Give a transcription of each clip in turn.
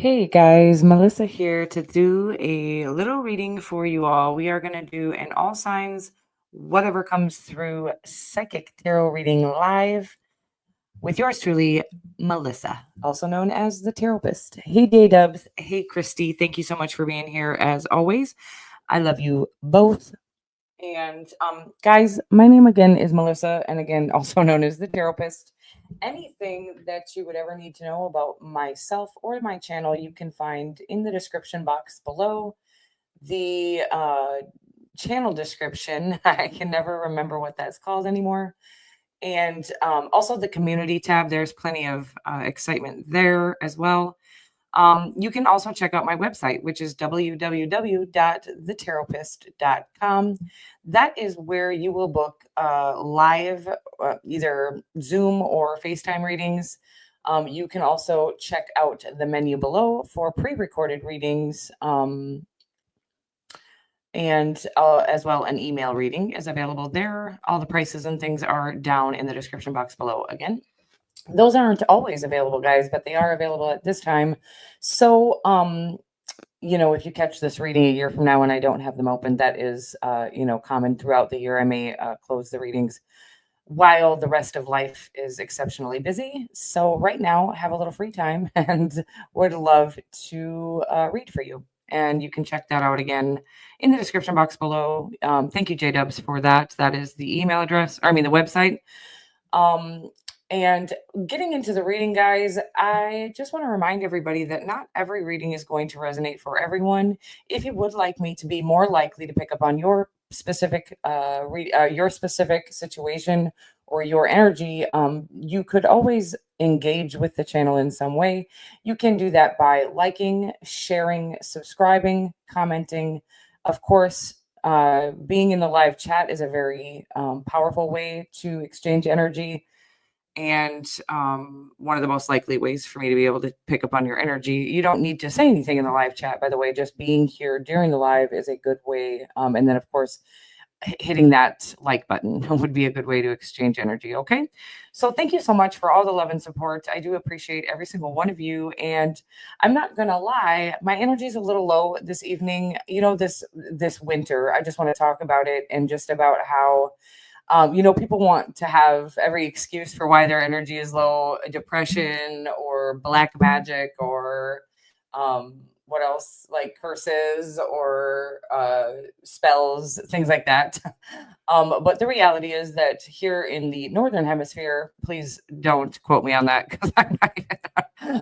Hey guys, Melissa here to do a little reading for you all. We are going to do an all signs, whatever comes through psychic tarot reading live with yours truly, Melissa, also known as the Taropist. Hey Dubs, hey Christy, thank you so much for being here as always. I love you both. And guys, my name again is Melissa, and again, also known as the Taropist. Anything that you would ever need to know about myself or my channel, you can find in the description box below. The channel description, I can never remember what that's called anymore. And also the community tab, there's plenty of excitement there as well. You can also check out my website, which is www.thetaropist.com. That is where you will book live, either Zoom or FaceTime readings. You can also check out the menu below for pre-recorded readings. And as well, an email reading is available there. All the prices and things are down in the description box below again. Those aren't always available, guys, but they are available at this time. So, if you catch this reading a year from now and I don't have them open, that is, common throughout the year. I may close the readings while the rest of life is exceptionally busy. So right now, have a little free time and would love to read for you. And you can check that out again in the description box below. Thank you, J-Dubs, for that. That is the email address, the website. And getting into the reading, guys, I just want to remind everybody that not every reading is going to resonate for everyone. If you would like me to be more likely to pick up on your specific situation or your energy, you could always engage with the channel in some way. You can do that by liking, sharing, subscribing, commenting. Of course, being in the live chat is a very powerful way to exchange energy. And one of the most likely ways for me to be able to pick up on your energy. You don't need to say anything in the live chat, by the way. Just being here during the live is a good way. And then, of course, hitting that like button would be a good way to exchange energy. Okay. So thank you so much for all the love and support. I do appreciate every single one of you. And I'm not going to lie, my energy is a little low this evening. This winter, I just want to talk about it and just about how people want to have every excuse for why their energy is low, depression or black magic or what else, like curses or spells, things like that. But the reality is that here in the Northern Hemisphere, please don't quote me on that because I'm not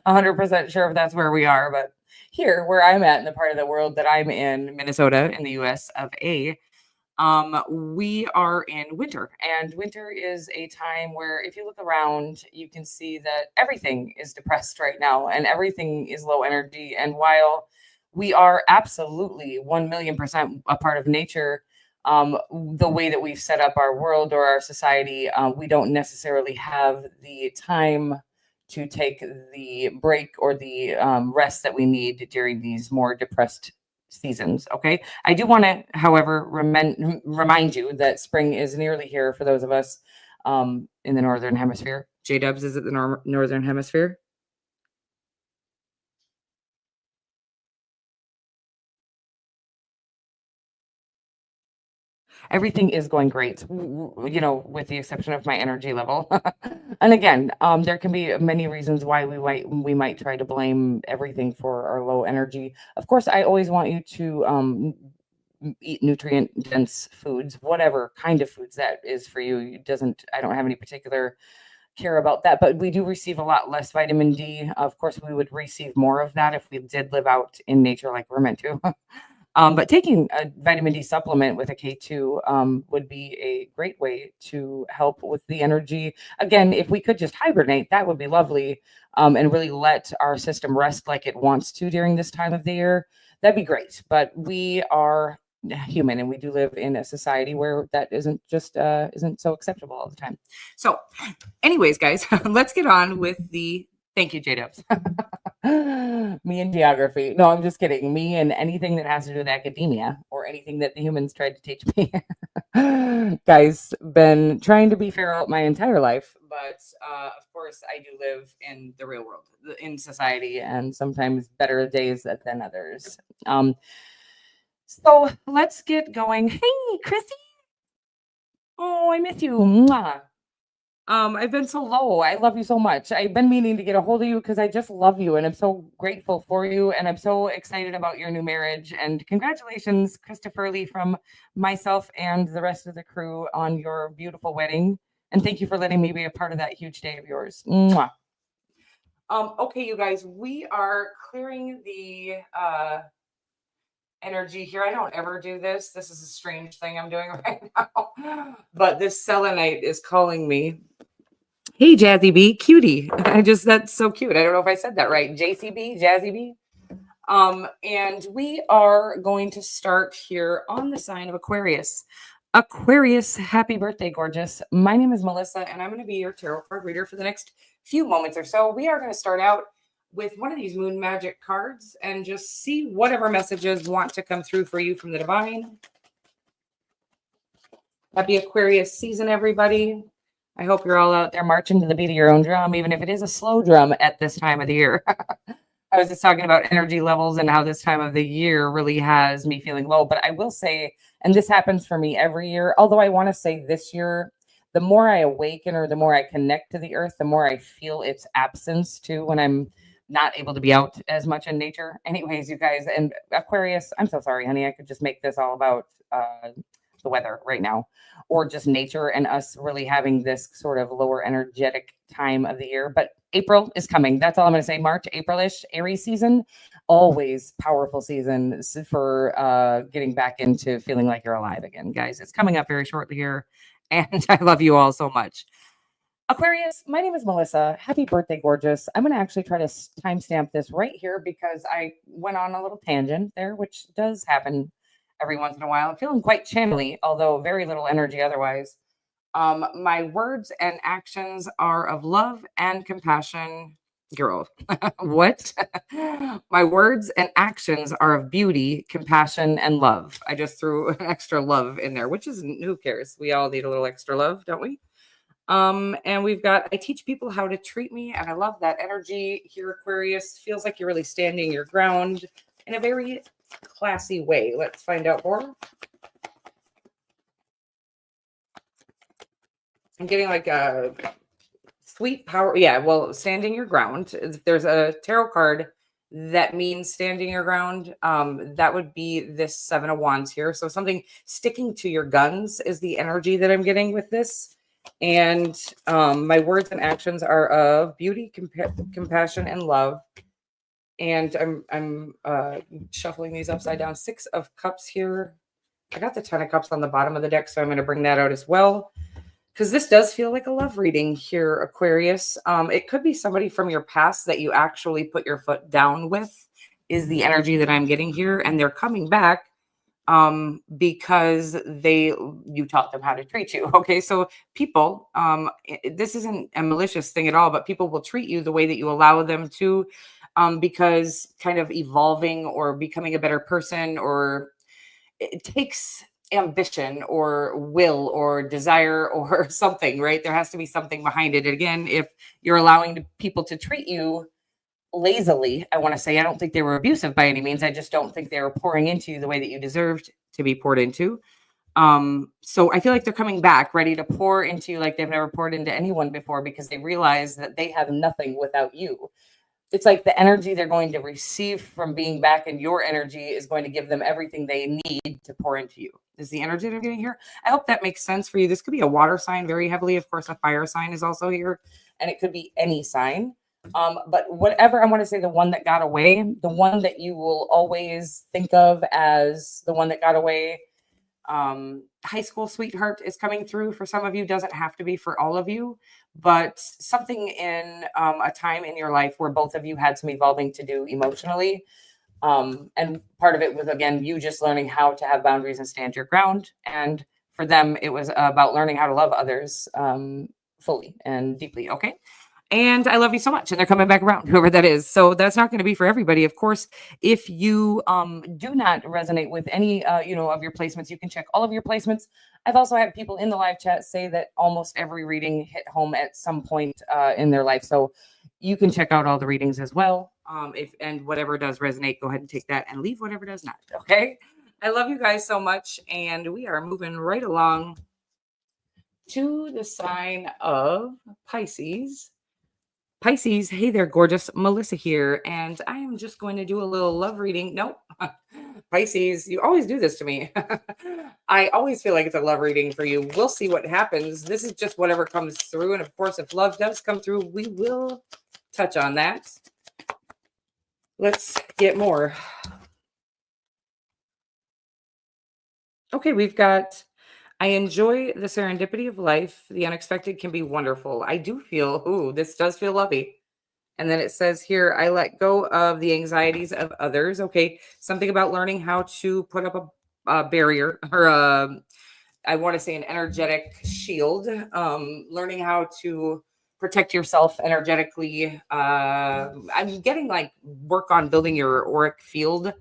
100% sure if that's where we are. But here, where I'm at in the part of the world that I'm in, Minnesota, in the US of A, we are in winter, and winter is a time where if you look around, you can see that everything is depressed right now and everything is low energy. And while we are absolutely 1,000,000% a part of nature, the way that we've set up our world or our society, we don't necessarily have the time to take the break or the rest that we need during these more depressed seasons. Okay. I do want to, however, remind you that spring is nearly here for those of us in the Northern Hemisphere. J-Dubs, is it the Northern Hemisphere? Everything is going great, with the exception of my energy level. And again, there can be many reasons why we might try to blame everything for our low energy. Of course, I always want you to eat nutrient dense foods, whatever kind of foods that is for you. I don't have any particular care about that, but we do receive a lot less vitamin D. Of course, we would receive more of that if we did live out in nature like we're meant to. But taking a vitamin D supplement with a K2 would be a great way to help with the energy. Again, if we could just hibernate, that would be lovely, and really let our system rest like it wants to during this time of the year. That'd be great. But we are human and we do live in a society where that isn't so acceptable all the time. So anyways, guys, let's get on with the thank you, J-Dubs. Me and geography. No, I'm just kidding. Me and anything that has to do with academia or anything that the humans tried to teach me. Guys, been trying to be feral my entire life, but of course, I do live in the real world, in society, and sometimes better days than others. Um, so let's get going. Hey, Chrissy. Oh, I miss you. Mwah. I've been so low. I love you so much. I've been meaning to get a hold of you because I just love you and I'm so grateful for you. And I'm so excited about your new marriage. And congratulations, Christopher Lee, from myself and the rest of the crew on your beautiful wedding. And thank you for letting me be a part of that huge day of yours. Mwah. Okay, you guys, we are clearing the energy here. I don't ever do this. This is a strange thing I'm doing right now. But this selenite is calling me. Hey, Jazzy B, cutie. That's so cute. I don't know if I said that right. JCB, Jazzy B. And we are going to start here on the sign of Aquarius. Aquarius, happy birthday, gorgeous. My name is Melissa, and I'm going to be your tarot card reader for the next few moments or so. We are going to start out with one of these moon magic cards and just see whatever messages want to come through for you from the divine. Happy Aquarius season, everybody. I hope you're all out there marching to the beat of your own drum, even if it is a slow drum at this time of the year. I was just talking about energy levels and how this time of the year really has me feeling low. But I will say, and this happens for me every year, although I want to say this year, the more I awaken or the more I connect to the earth, the more I feel its absence too when I'm not able to be out as much in nature. Anyways, you guys, and Aquarius, I'm so sorry, honey. I could just make this all about the weather right now, or just nature and us really having this sort of lower energetic time of the year. But April is coming. That's all I'm going to say. March, April-ish, Aries season, always powerful season for getting back into feeling like you're alive again, guys. It's coming up very shortly here, and I love you all so much. Aquarius, my name is Melissa. Happy birthday, gorgeous. I'm going to actually try to timestamp this right here because I went on a little tangent there, which does happen every once in a while. I'm feeling quite channely, although very little energy otherwise. My words and actions are of love and compassion. Girl, what? My words and actions are of beauty, compassion, and love. I just threw an extra love in there, which is who cares? We all need a little extra love, don't we? And we've got, I teach people how to treat me, and I love that energy here, Aquarius. Feels like you're really standing your ground in a very classy way. Let's find out more. I'm getting like a sweet power. Yeah, well, standing your ground. There's a tarot card that means standing your ground. That would be this Seven of Wands here. So something sticking to your guns is the energy that I'm getting with this. And my words and actions are of beauty, compassion, and love. And I'm shuffling these upside down. Six of Cups here. I got the Ten of Cups on the bottom of the deck, so I'm going to bring that out as well. Because this does feel like a love reading here, Aquarius. It could be somebody from your past that you actually put your foot down with, is the energy that I'm getting here. And they're coming back because you taught them how to treat you. Okay, so people, this isn't a malicious thing at all, but people will treat you the way that you allow them to, because kind of evolving or becoming a better person, or it takes ambition or will or desire or something, right? There has to be something behind it. Again, if you're allowing people to treat you lazily, I want to say, I don't think they were abusive by any means. I just don't think they were pouring into you the way that you deserved to be poured into. So I feel like they're coming back ready to pour into you like they've never poured into anyone before, because they realize that they have nothing without you. It's like the energy they're going to receive from being back in your energy is going to give them everything they need to pour into you, is the energy they're getting here. I hope that makes sense for you. This could be a water sign very heavily. Of course, a fire sign is also here, and it could be any sign. But whatever, I want to say the one that got away, the one that you will always think of as the one that got away. High school sweetheart is coming through for some of you. Doesn't have to be for all of you, but something in a time in your life where both of you had some evolving to do emotionally. And part of it was, again, you just learning how to have boundaries and stand your ground. And for them, it was about learning how to love others fully and deeply. Okay. And I love you so much. And they're coming back around, whoever that is. So that's not going to be for everybody. Of course, if you do not resonate with any of your placements, you can check all of your placements. I've also had people in the live chat say that almost every reading hit home at some point in their life. So you can check out all the readings as well. If and whatever does resonate, go ahead and take that and leave whatever does not. Okay. I love you guys so much. And we are moving right along to the sign of Pisces. Pisces, hey there, gorgeous. Melissa here, and I am just going to do a little love reading. Nope. Pisces, you always do this to me. I always feel like it's a love reading for you. We'll see what happens. This is just whatever comes through, and of course, if love does come through, we will touch on that. Let's get more. Okay, we've got, I enjoy the serendipity of life. The unexpected can be wonderful. I do feel, ooh, this does feel lovey. And then it says here, I let go of the anxieties of others. Okay, something about learning how to put up a barrier or I want to say an energetic shield. Learning how to protect yourself energetically. I'm getting like work on building your auric field,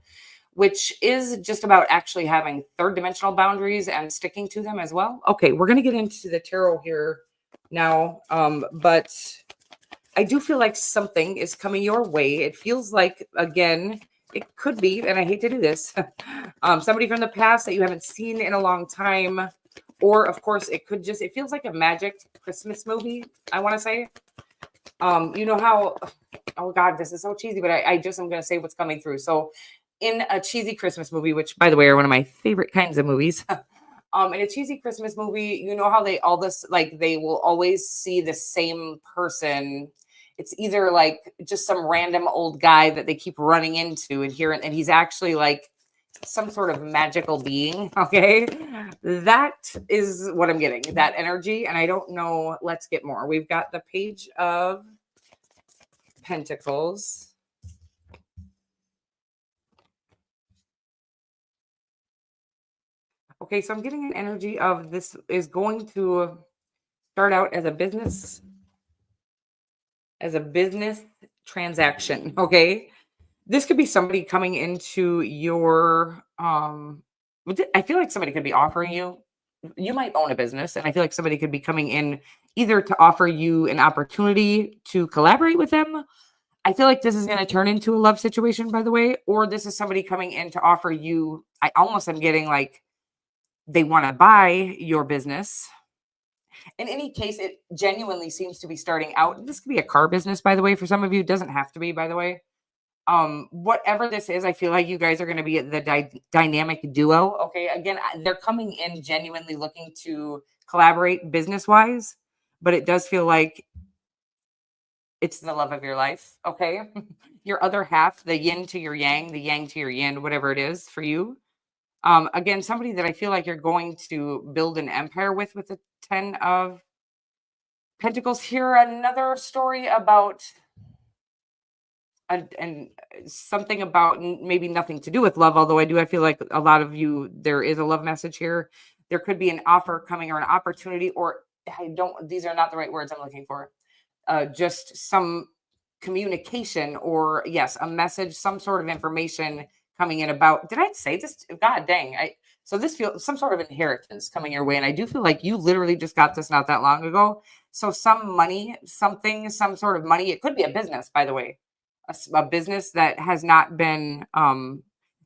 which is just about actually having third dimensional boundaries and sticking to them as well. Okay, we're going to get into the tarot here now, but I do feel like something is coming your way. It feels like, again, it could be, and I hate to do this, somebody from the past that you haven't seen in a long time. Or, of course, it could just, it feels like a magic Christmas movie, I want to say. You know how, oh God, this is so cheesy, but I just am going to say what's coming through. So in a cheesy Christmas movie, which, by the way, are one of my favorite kinds of movies, in a cheesy Christmas movie, you know how they they will always see the same person. It's either like just some random old guy that they keep running into and hearing, and he's actually like some sort of magical being. Okay. That is what I'm getting, that energy. And I don't know. Let's get more. We've got the Page of Pentacles. Okay. So I'm getting an energy of this is going to start out as a business transaction. Okay. This could be somebody coming into your I feel like somebody could be offering you might own a business, and I feel like somebody could be coming in either to offer you an opportunity to collaborate with them. I feel like this is going to turn into a love situation, by the way, or this is somebody coming in to offer you, I almost am getting like they want to buy your business. In any case, it genuinely seems to be starting out. This could be a car business, by the way, for some of you. It doesn't have to be, by the way. Whatever this is, I feel like you guys are going to be the dynamic duo. Okay. Again, they're coming in genuinely looking to collaborate business wise, but it does feel like it's the love of your life. Okay. Your other half, the yin to your yang, the yang to your yin, whatever it is for you. Again, somebody that I feel like you're going to build an empire with the 10 of Pentacles. Here, another story about and something about maybe nothing to do with love, although I feel like a lot of you, there is a love message here. There could be an offer coming or an opportunity, or these are not the right words I'm looking for. Just some communication or yes, a message, some sort of information coming in about, did I say this? God dang. So this feels some sort of inheritance coming your way. And I do feel like you literally just got this not that long ago. So some money, some sort of money, it could be a business, by the way. A business that has not been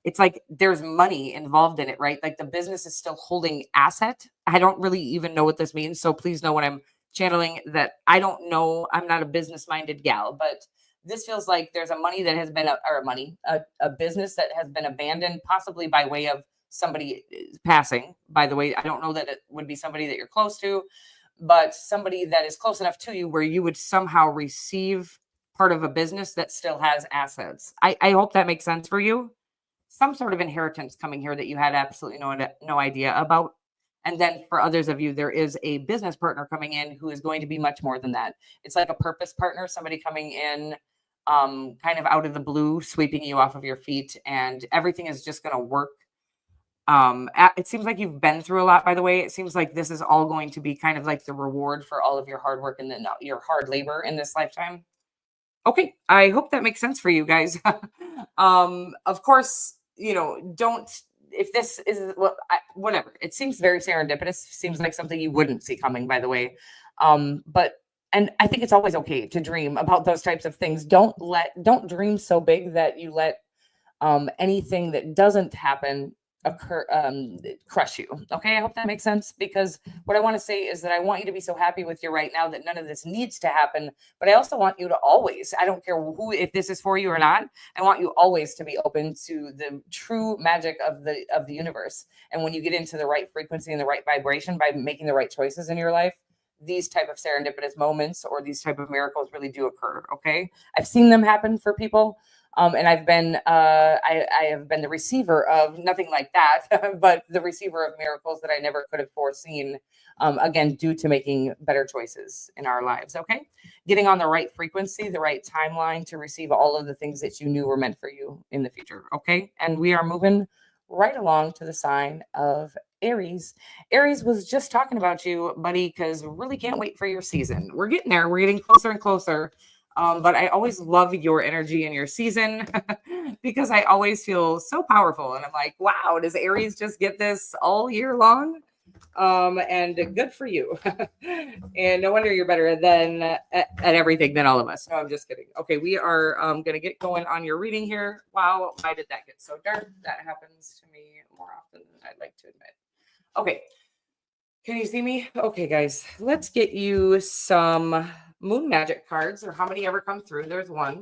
it's like there's money involved in it, right? Like the business is still holding asset. I don't really even know what this means, so please know when I'm channeling that I don't know. I'm not a business minded gal, but this feels like there's a money that has been a business that has been abandoned, possibly by way of somebody passing. By the way, I don't know that it would be somebody that you're close to, but somebody that is close enough to you where you would somehow receive part of a business that still has assets. I hope that makes sense for you. Some sort of inheritance coming here that you had absolutely no idea about. And then for others of you, there is a business partner coming in who is going to be much more than that. It's like a purpose partner, somebody coming in kind of out of the blue, sweeping you off of your feet, and everything is just going to work It seems like you've been through a lot, by the way. It seems like this is all going to be kind of like the reward for all of your hard work and then your hard labor in this lifetime. Okay, I hope that makes sense for you guys. Of course, don't, if this is whatever. It seems very serendipitous. Seems like something you wouldn't see coming, by the way. But and I think it's always okay to dream about those types of things. Don't dream so big that you let anything that doesn't happen occur crush you. Okay, I hope that makes sense, because what I want to say is that I want you to be so happy with your right now that none of this needs to happen, but I also want you to always, I don't care who, if this is for you or not, I want you always to be open to the true magic of the universe. And when you get into the right frequency and the right vibration by making the right choices in your life, these type of serendipitous moments or these type of miracles really do occur. Okay, I've seen them happen for people. And I've been, I have been the receiver of nothing like that, but the receiver of miracles that I never could have foreseen. Again, due to making better choices in our lives. Okay, getting on the right frequency, the right timeline to receive all of the things that you knew were meant for you in the future. Okay, and we are moving right along to the sign of Aries. Aries was just talking about you, buddy, because really can't wait for your season. We're getting there. We're getting closer and closer. But I always love your energy in your season because I always feel so powerful. And I'm like, wow, does Aries just get this all year long? And good for you. And no wonder you're better than at everything than all of us. No, I'm just kidding. Okay, we are going to get going on your reading here. Wow, why did that get so dark? That happens to me more often than I'd like to admit. Okay, can you see me? Okay, guys, let's get you some moon magic cards, or how many ever come through. There's one.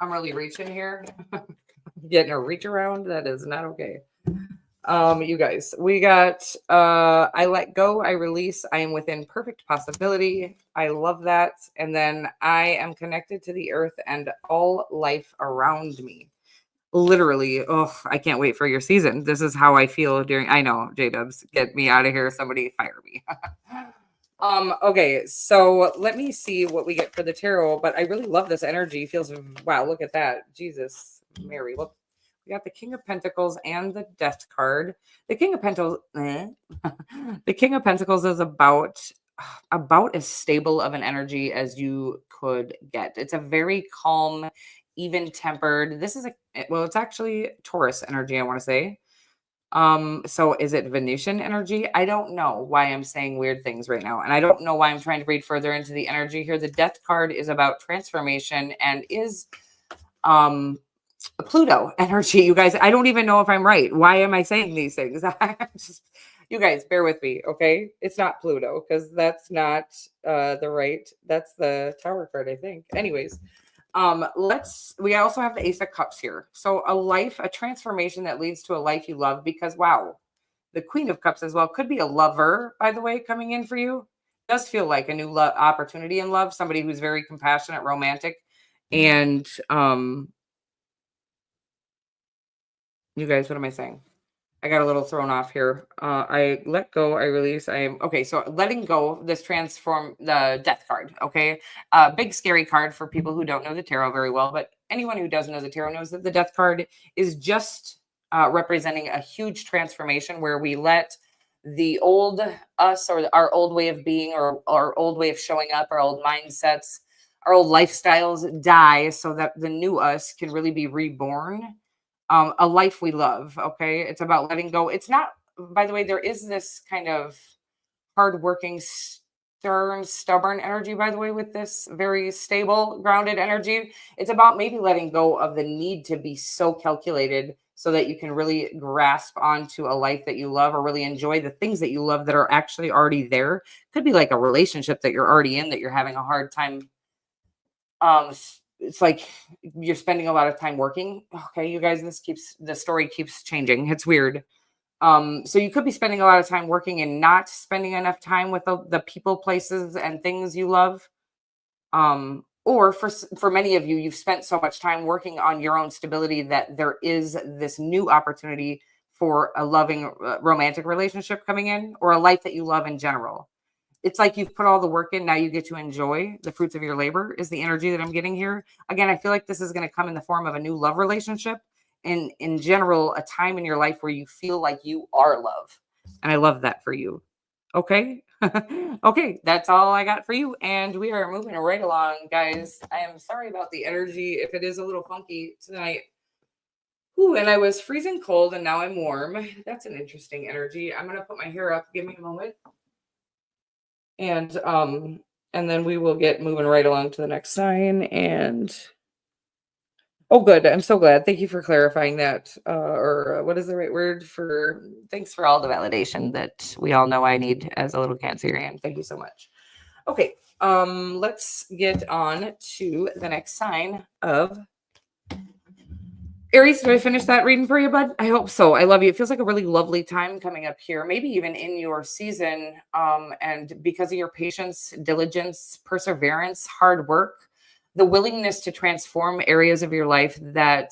I'm really reaching here. Getting a reach around. That is not okay. You guys, we got I let go, I release, I am within perfect possibility. I love that. And then I am connected to the earth and all life around me. Literally, oh, I can't wait for your season. This is how I feel during, I know, J-Dubs, get me out of here. Somebody fire me. Okay, so let me see what we get for the tarot, but I really love this energy. Feels, wow, look at that. Jesus, Mary. Look, we got the King of Pentacles and the Death card. The King of Pentacles, the King of Pentacles is about as stable of an energy as you could get. It's a very calm, even tempered. This is well, it's actually Taurus energy, I want to say. So is it Venusian energy? I don't know why I'm saying weird things right now. And I don't know why I'm trying to read further into the energy here. The Death card is about transformation and is Pluto energy. You guys, I don't even know if I'm right. Why am I saying these things? You guys, bear with me, okay? It's not Pluto, because that's not that's the Tower card, I think. Anyways, we also have the Ace of Cups here. So a transformation that leads to a life you love, because wow, the Queen of Cups as well could be a lover, by the way, coming in for you. Does feel like a new opportunity in love, somebody who's very compassionate, romantic, and you guys, what am I saying? I got a little thrown off here. I let go, I release, I am okay. So letting go, this transform the Death card. Okay. Big scary card for people who don't know the tarot very well, but anyone who does know the tarot knows that the Death card is just representing a huge transformation where we let the old us, or our old way of being, or our old way of showing up, our old mindsets, our old lifestyles die so that the new us can really be reborn. A life we love. Okay. It's about letting go. It's not, by the way, there is this kind of hardworking, stern, stubborn energy, by the way, with this very stable, grounded energy. It's about maybe letting go of the need to be so calculated so that you can really grasp onto a life that you love, or really enjoy the things that you love that are actually already there. Could be like a relationship that you're already in that you're having a hard time it's like you're spending a lot of time working. Okay, you guys, the story keeps changing. It's weird. So you could be spending a lot of time working and not spending enough time with the people, places, and things you love. Or for many of you, you've spent so much time working on your own stability that there is this new opportunity for a loving romantic relationship coming in, or a life that you love in general. It's like you've put all the work in. Now you get to enjoy the fruits of your labor, is the energy that I'm getting here. Again, I feel like this is going to come in the form of a new love relationship. in general, a time in your life where you feel like you are love. And I love that for you. Okay. Okay, that's all I got for you. And we are moving right along, guys. I am sorry about the energy if it is a little funky tonight. Ooh, and I was freezing cold and now I'm warm. That's an interesting energy. I'm gonna put my hair up. Give me a moment. And then we will get moving right along to the next sign. And oh, good. I'm so glad. Thank you for clarifying that. Or what is the right word for? Thanks for all the validation that we all know I need as a little Cancerian. Thank you so much. Okay. Let's get on to the next sign of Aries. Did I finish that reading for you, bud? I hope so. I love you. It feels like a really lovely time coming up here, maybe even in your season. And because of your patience, diligence, perseverance, hard work, the willingness to transform areas of your life that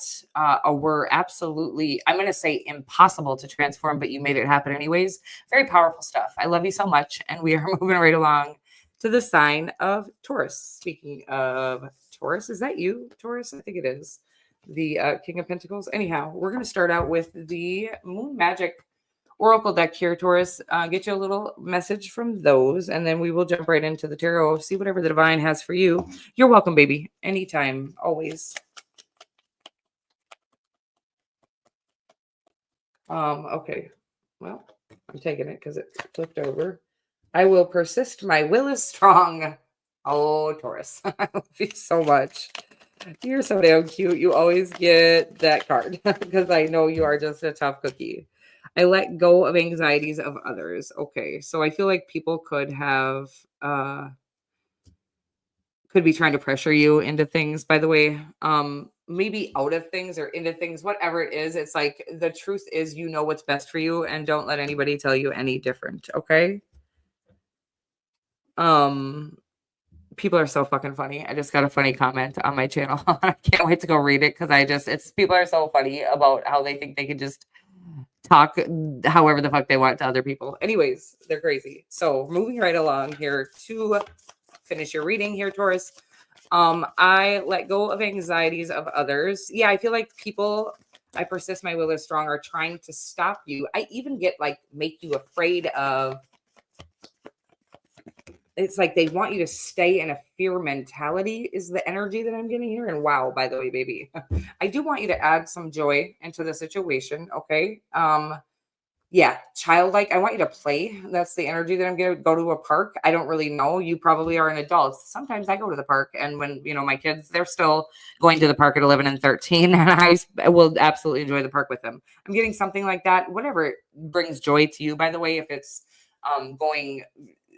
were absolutely, I'm going to say impossible to transform, but you made it happen anyways. Very powerful stuff. I love you so much. And we are moving right along to the sign of Taurus. Speaking of Taurus, is that you, Taurus? I think it is. The King of Pentacles. Anyhow, we're going to start out with the Moon Magic Oracle deck here, Taurus. Get you a little message from those, and then we will jump right into the tarot, see whatever the divine has for you. You're welcome, baby. Anytime, always. Okay. Well, I'm taking it because it flipped over. I will persist. My will is strong. Oh, Taurus. I love you so much. You're so damn cute. You always get that card because I know you are just a tough cookie. I let go of anxieties of others. Okay. So I feel like people could have could be trying to pressure you into things, by the way. Maybe out of things or into things, whatever it is. It's like the truth is you know what's best for you and don't let anybody tell you any different. Okay. People are so fucking funny. I just got a funny comment on my channel. I can't wait to go read it because it's people are so funny about how they think they can just talk however the fuck they want to other people. Anyways, they're crazy. So moving right along here to finish your reading here, Taurus. I let go of anxieties of others. Yeah, I feel like people, I persist, my will is strong, are trying to stop you. I even get like make you afraid of. It's like they want you to stay in a fear mentality is the energy that I'm getting here. And wow, by the way, baby, I do want you to add some joy into the situation. Okay. Yeah, childlike. I want you to play. That's the energy that I'm going to go to a park. I don't really know. You probably are an adult. Sometimes I go to the park and when, my kids, they're still going to the park at 11 and 13 and I will absolutely enjoy the park with them. I'm getting something like that. Whatever brings joy to you, by the way, if it's going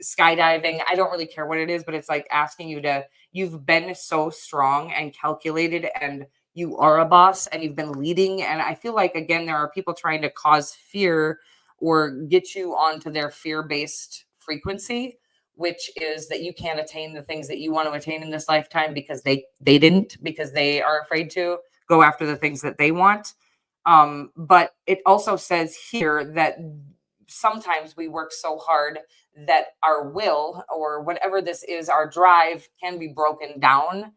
skydiving, I don't really care what it is, but it's like asking you to, you've been so strong and calculated and you are a boss and you've been leading. And I feel like, again, there are people trying to cause fear or get you onto their fear-based frequency, which is that you can't attain the things that you want to attain in this lifetime because they didn't, because they are afraid to go after the things that they want. But it also says here that sometimes we work so hard that our will or whatever this is, our drive can be broken down.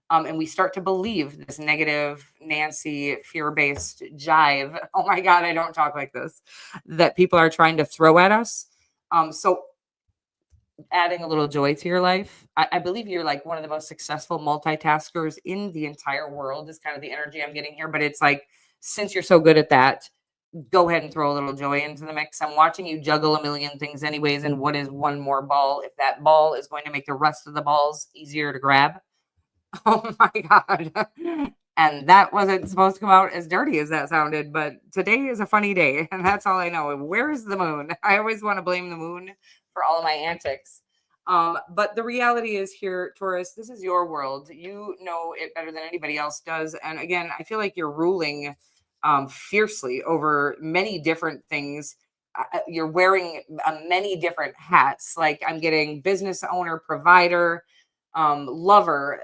And we start to believe this negative, Nancy, fear-based jive. Oh my God, I don't talk like this. That people are trying to throw at us. So adding a little joy to your life. I believe you're like one of the most successful multitaskers in the entire world is kind of the energy I'm getting here. But it's like, since you're so good at that, go ahead and throw a little joy into the mix. I'm watching you juggle a million things anyways. And what is one more ball? If that ball is going to make the rest of the balls easier to grab. Oh my God. And that wasn't supposed to come out as dirty as that sounded, but today is a funny day. And that's all I know. Where is the moon? I always want to blame the moon for all of my antics. But the reality is here, Taurus, this is your world. You know it better than anybody else does. And again, I feel like you're ruling fiercely over many different things. You're wearing many different hats. Like I'm getting business owner, provider, lover,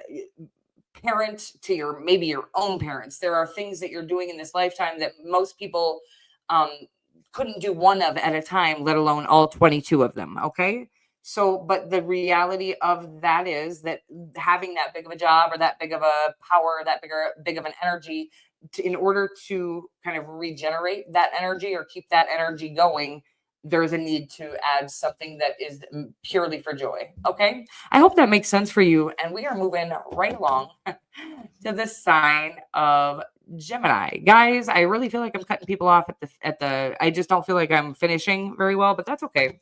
parent to your maybe your own parents. There are things that you're doing in this lifetime that most people couldn't do one of at a time, let alone all 22 of them. Okay. So, but the reality of that is that having that big of a job or that big of a power, that big of an energy in order to kind of regenerate that energy or keep that energy going, there's a need to add something that is purely for joy. Okay. I hope that makes sense for you. And we are moving right along to the sign of Gemini. Guys, I really feel like I'm cutting people off at the I just don't feel like I'm finishing very well, but that's okay.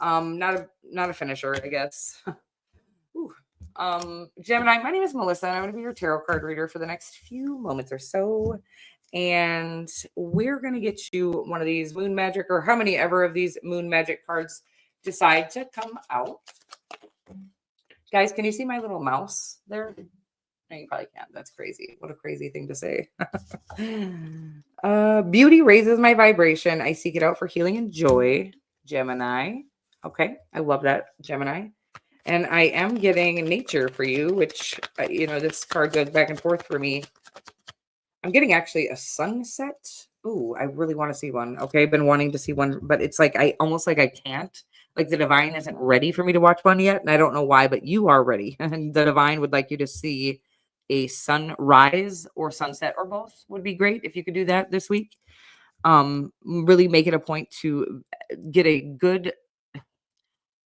Not a finisher, I guess. Ooh. Gemini, my name is Melissa, and I'm going to be your tarot card reader for the next few moments or so. And we're going to get you one of these moon magic, or how many ever of these moon magic cards decide to come out. Guys, can you see my little mouse there? No, you probably can't. That's crazy. What a crazy thing to say. Beauty raises my vibration. I seek it out for healing and joy. Gemini. Okay. I love that, Gemini. And I am getting nature for you, which, this card goes back and forth for me. I'm getting actually a sunset. Ooh, I really want to see one. Okay. I've been wanting to see one, but it's like, I can't. Like the divine isn't ready for me to watch one yet. And I don't know why, but you are ready. And the divine would like you to see a sunrise or sunset, or both would be great if you could do that this week. Really make it a point to get a good,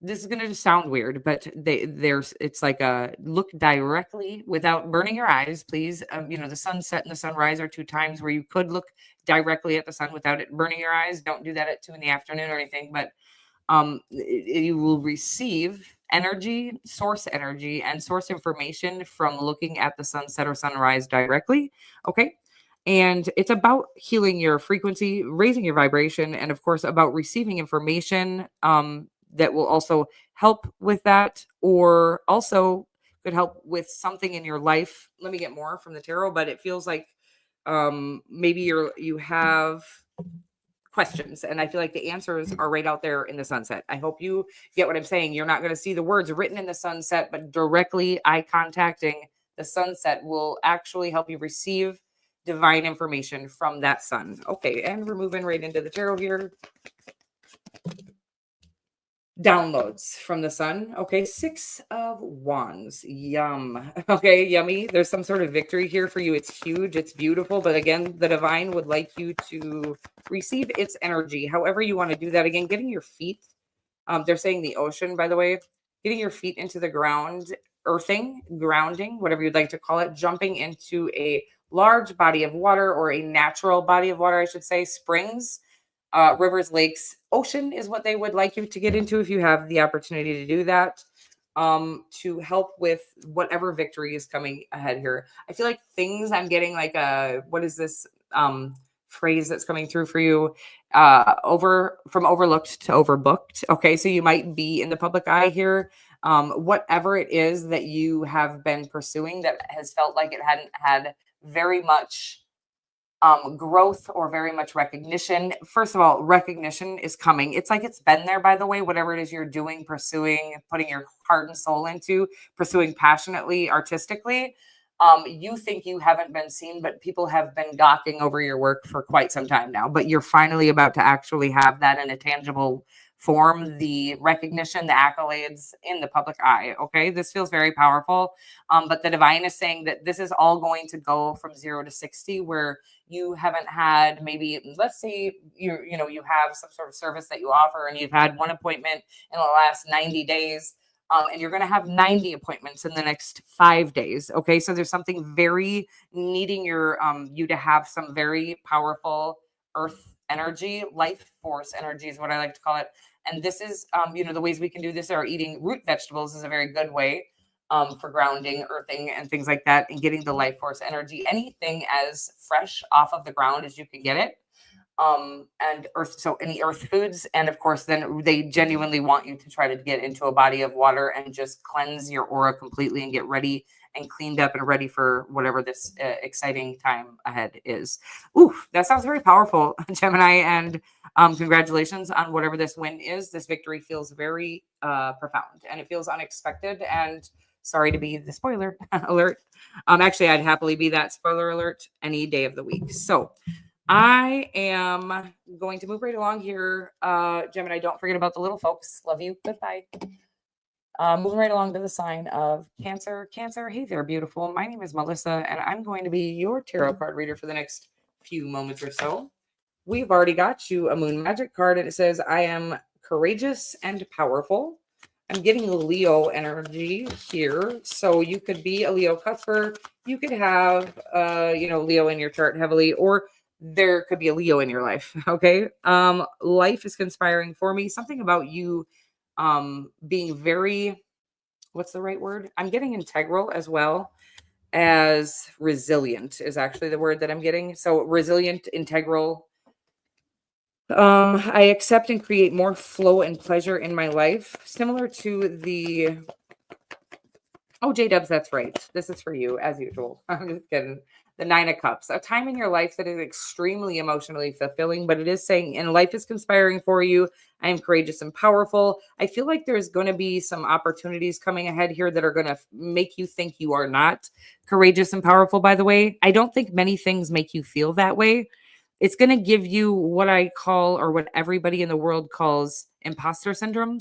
this is going to sound weird, but it's like a look directly without burning your eyes, please. The sunset and the sunrise are two times where you could look directly at the sun without it burning your eyes. Don't do that at 2 p.m. or anything, but you will receive source energy and source information from looking at the sunset or sunrise directly. Okay. And it's about healing your frequency, raising your vibration, and of course about receiving information that will also help with that, or also could help with something in your life. Let me get more from the tarot, but it feels like maybe you have questions, and I feel like the answers are right out there in the sunset. I hope you get what I'm saying. You're not going to see the words written in the sunset, but directly eye contacting the sunset will actually help you receive divine information from that sun. Okay, and we're moving right into the tarot here. Downloads from the sun. Okay, 6 of Wands. Yum. Okay, yummy. There's some sort of victory here for you. It's huge. It's beautiful. But again, the divine would like you to receive its energy. However you want to do that. Again, getting your feet. They're saying the ocean, by the way. Getting your feet into the ground, earthing, grounding, whatever you'd like to call it. Jumping into a large body of water, or a natural body of water, I should say. Springs. Rivers, lakes, ocean is what they would like you to get into if you have the opportunity to do that, to help with whatever victory is coming ahead here. I feel like I'm getting like what is this phrase that's coming through for you? From overlooked to overbooked. Okay, so you might be in the public eye here. Whatever it is that you have been pursuing that has felt like it hadn't had very much growth or very much recognition. First of all, recognition is coming. It's like it's been there, by the way, whatever it is you're doing, pursuing, putting your heart and soul into, pursuing passionately, artistically. You think you haven't been seen, but people have been gawking over your work for quite some time now. But you're finally about to actually have that in a tangible form, the recognition, the accolades in the public eye. Okay, this feels very powerful. But the divine is saying that this is all going to go from 0 to 60, where you haven't had, maybe, let's say you have some sort of service that you offer, and you've had one appointment in the last 90 days. And you're going to have 90 appointments in the next 5 days. Okay, so there's something very needing you to have some very powerful earth energy, life force energy is what I like to call it. And this is, the ways we can do this are eating root vegetables is a very good way for grounding, earthing, and things like that, and getting the life force energy. Anything as fresh off of the ground as you can get it. And earth, so any earth foods, and of course then they genuinely want you to try to get into a body of water and just cleanse your aura completely and get ready and cleaned up and ready for whatever this exciting time ahead is. Ooh, that sounds very powerful, Gemini, and congratulations on whatever this win is. This victory feels very profound, and it feels unexpected, and sorry to be the spoiler alert. Actually, I'd happily be that spoiler alert any day of the week. So I am going to move right along here. Gemini, don't forget about the little folks. Love you. Goodbye. Moving right along to the sign of Cancer. Cancer, hey there, beautiful. My name is Melissa, and I'm going to be your tarot card reader for the next few moments or so. We've already got you a Moon Magic card, and it says, I am courageous and powerful. I'm getting Leo energy here. So you could be a Leo Cuthbert. You could have, Leo in your chart heavily, or there could be a Leo in your life. Okay. Life is conspiring for me. Something about you being very, what's the right word? I'm getting integral as well as resilient is actually the word that I'm getting. So resilient, integral. I accept and create more flow and pleasure in my life, similar to the, oh, J-Dubs, that's right. This is for you, as usual. I'm just kidding. The Nine of Cups, a time in your life that is extremely emotionally fulfilling, but it is saying, and life is conspiring for you. I am courageous and powerful. I feel like there's going to be some opportunities coming ahead here that are going to make you think you are not courageous and powerful, by the way. I don't think many things make you feel that way. It's going to give you what I call, or what everybody in the world calls, imposter syndrome.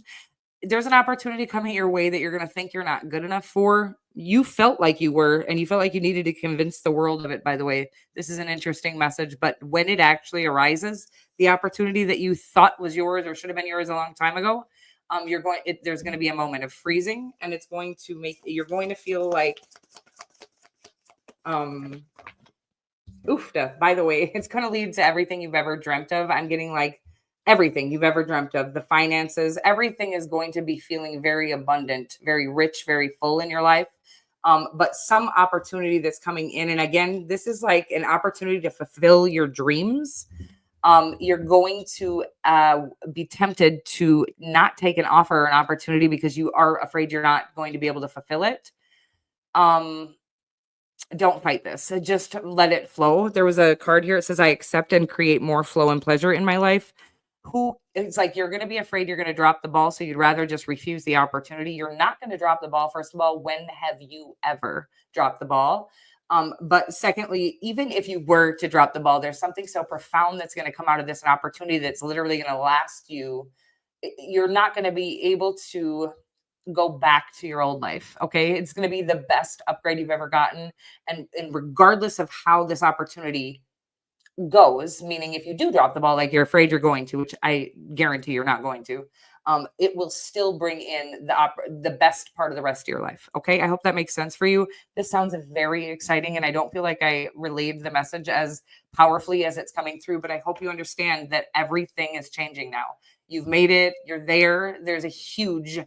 There's an opportunity coming your way that you're going to think you're not good enough for. You felt like you were, and you felt like you needed to convince the world of it, by the way. This is an interesting message, but when it actually arises, the opportunity that you thought was yours or should have been yours a long time ago, there's going to be a moment of freezing, and it's going to make, you're going to feel like, oofta, by the way, it's going to lead to everything you've ever dreamt of. I'm getting like everything you've ever dreamt of, the finances, everything is going to be feeling very abundant, very rich, very full in your life. But some opportunity that's coming in, and again, this is like an opportunity to fulfill your dreams. You're going to be tempted to not take an offer or an opportunity because you are afraid you're not going to be able to fulfill it. Don't fight this. Just let it flow. There was a card here. It says, I accept and create more flow and pleasure in my life. It's like you're going to be afraid you're going to drop the ball. So you'd rather just refuse the opportunity. You're not going to drop the ball. First of all, when have you ever dropped the ball? But secondly, even if you were to drop the ball, there's something so profound that's going to come out of this, an opportunity that's literally going to last you. You're not going to be able to go back to your old life. Okay. It's going to be the best upgrade you've ever gotten. And regardless of how this opportunity goes, meaning if you do drop the ball, like you're afraid you're going to, which I guarantee you're not going to, it will still bring in the best part of the rest of your life. Okay. I hope that makes sense for you. This sounds very exciting, and I don't feel like I relayed the message as powerfully as it's coming through, but I hope you understand that everything is changing now. You've made it. You're there. There's a huge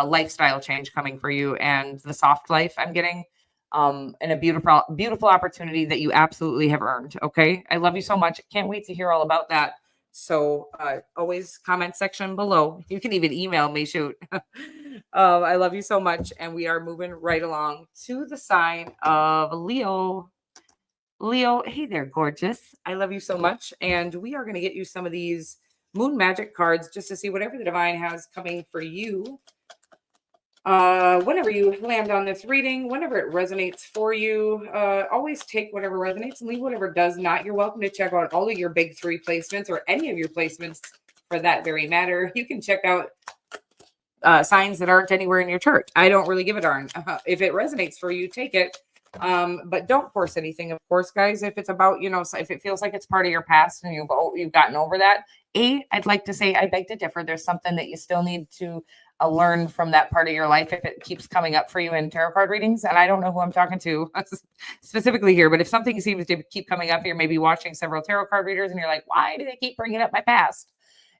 lifestyle change coming for you, and the soft life I'm getting, and a beautiful, beautiful opportunity that you absolutely have earned. Okay. I love you so much. Can't wait to hear all about that. So always comment section below. You can even email me, shoot. I love you so much. And we are moving right along to the sign of Leo. Leo, hey there, gorgeous. I love you so much. And we are going to get you some of these Moon Magic cards just to see whatever the divine has coming for you. Whenever you land on this reading, whenever it resonates for you, always take whatever resonates and leave whatever does not. You're welcome to check out all of your big three placements, or any of your placements for that very matter. You can check out signs that aren't anywhere in your chart. I don't really give a darn. If it resonates for you, take it. But don't force anything, of course, guys. If it's about, if it feels like it's part of your past and you've gotten over that, I'd like to say I beg to differ. There's something that you still need to learn from that part of your life if it keeps coming up for you in tarot card readings. And I don't know who I'm talking to specifically here, but if something seems to keep coming up, you're maybe watching several tarot card readers and you're like, why do they keep bringing up my past?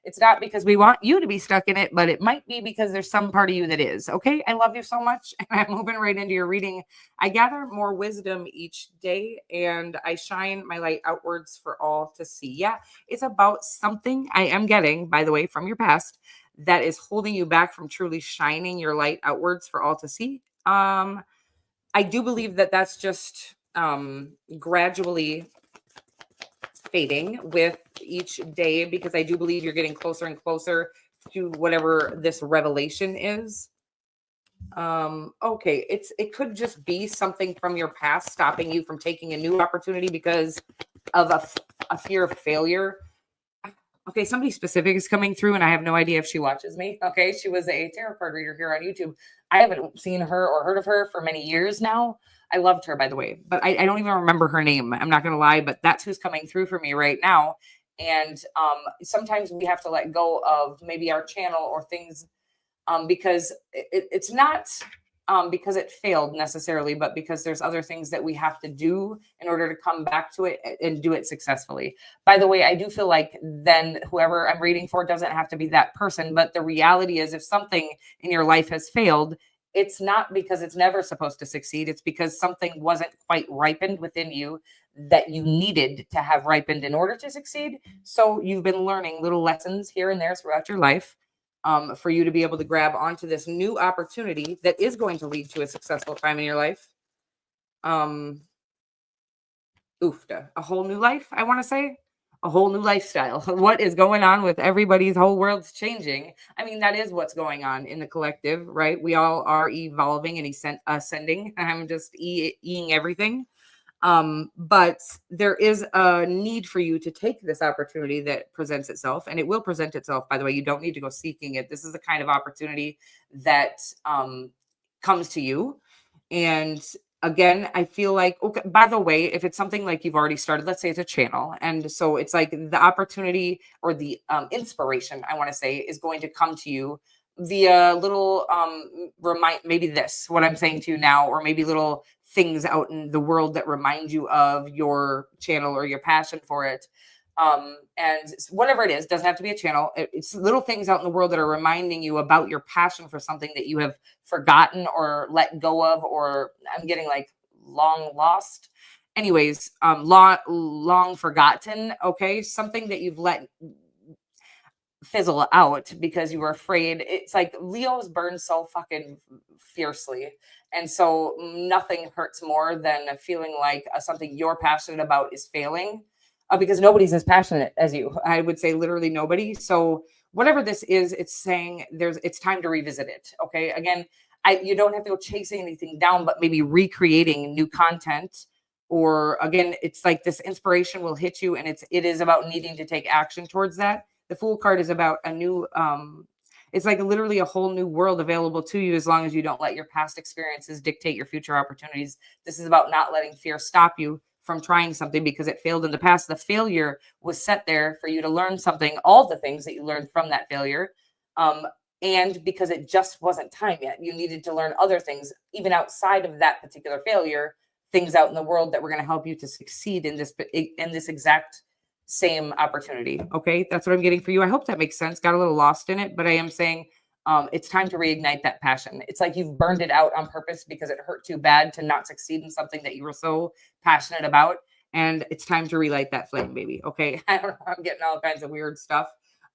It's not because we want you to be stuck in it, but it might be because there's some part of you that is. Okay. I love you so much. And I'm moving right into your reading. I gather more wisdom each day, and I shine my light outwards for all to see. Yeah. It's about something I am getting, by the way, from your past that is holding you back from truly shining your light outwards for all to see. I do believe that that's just gradually fading with each day, because I do believe you're getting closer and closer to whatever this revelation is. Okay, it could just be something from your past stopping you from taking a new opportunity because of a fear of failure. Okay, somebody specific is coming through, and I have no idea if she watches me. Okay, she was a tarot card reader here on YouTube. I haven't seen her or heard of her for many years now. I loved her, by the way, but I don't even remember her name. I'm not going to lie, but that's who's coming through for me right now. And sometimes we have to let go of maybe our channel or things because it's not because it failed necessarily, but because there's other things that we have to do in order to come back to it and do it successfully. By the way, I do feel like then whoever I'm reading for doesn't have to be that person. But the reality is, if something in your life has failed, it's not because it's never supposed to succeed. It's because something wasn't quite ripened within you that you needed to have ripened in order to succeed. So you've been learning little lessons here and there throughout your life for you to be able to grab onto this new opportunity that is going to lead to a successful time in your life. A whole new life, I want to say. A whole new lifestyle. What is going on with everybody's whole world's changing? I mean, that is what's going on in the collective, right? We all are evolving and ascending. I'm just eating everything. But there is a need for you to take this opportunity that presents itself, and it will present itself. By the way, you don't need to go seeking it. This is the kind of opportunity that comes to you. And again, I feel like, okay, by the way, if it's something like you've already started, let's say it's a channel. And so it's like the opportunity or the inspiration, I want to say, is going to come to you via little maybe this, what I'm saying to you now, or maybe little things out in the world that remind you of your channel or your passion for it. And whatever it is, doesn't have to be a channel. It's little things out in the world that are reminding you about your passion for something that you have forgotten or let go of, or I'm getting like long lost. Anyways, long forgotten. Okay. Something that you've let fizzle out because you were afraid. It's like Leos burn so fucking fiercely. And so nothing hurts more than feeling like something you're passionate about is failing because nobody's as passionate as you. I would say literally nobody. So whatever this is, it's saying it's time to revisit it. Okay. Again, you don't have to go chasing anything down, but maybe recreating new content. Or again, it's like this inspiration will hit you, and it is about needing to take action towards that. The Fool card is about a new, it's like literally a whole new world available to you as long as you don't let your past experiences dictate your future opportunities. This is about not letting fear stop you from trying something because it failed in the past. The failure was set there for you to learn something, all the things that you learned from that failure. And because it just wasn't time yet, you needed to learn other things, even outside of that particular failure, things out in the world that were going to help you to succeed in this exact same opportunity. Okay. That's what I'm getting for you. I hope that makes sense. Got a little lost in it, but I am saying it's time to reignite that passion. It's like you've burned it out on purpose because it hurt too bad to not succeed in something that you were so passionate about. And it's time to relight that flame, baby. Okay. I don't know. I'm getting all kinds of weird stuff.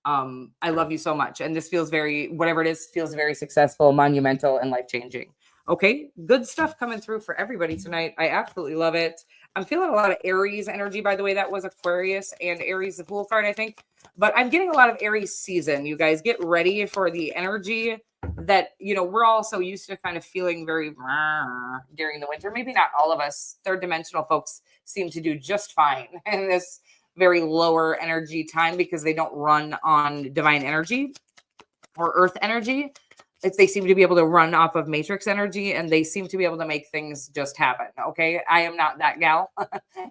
I love you so much. And this feels whatever it is, feels very successful, monumental, and life-changing. Okay. Good stuff coming through for everybody tonight. I absolutely love it. I'm feeling a lot of Aries energy, by the way. That was Aquarius and Aries, the Fool card, I think. But I'm getting a lot of Aries season. You guys get ready for the energy that, we're all so used to kind of feeling very during the winter. Maybe not all of us. Third dimensional folks seem to do just fine in this very lower energy time because they don't run on divine energy or earth energy. They seem to be able to run off of matrix energy, and they seem to be able to make things just happen. Okay. I am not that gal.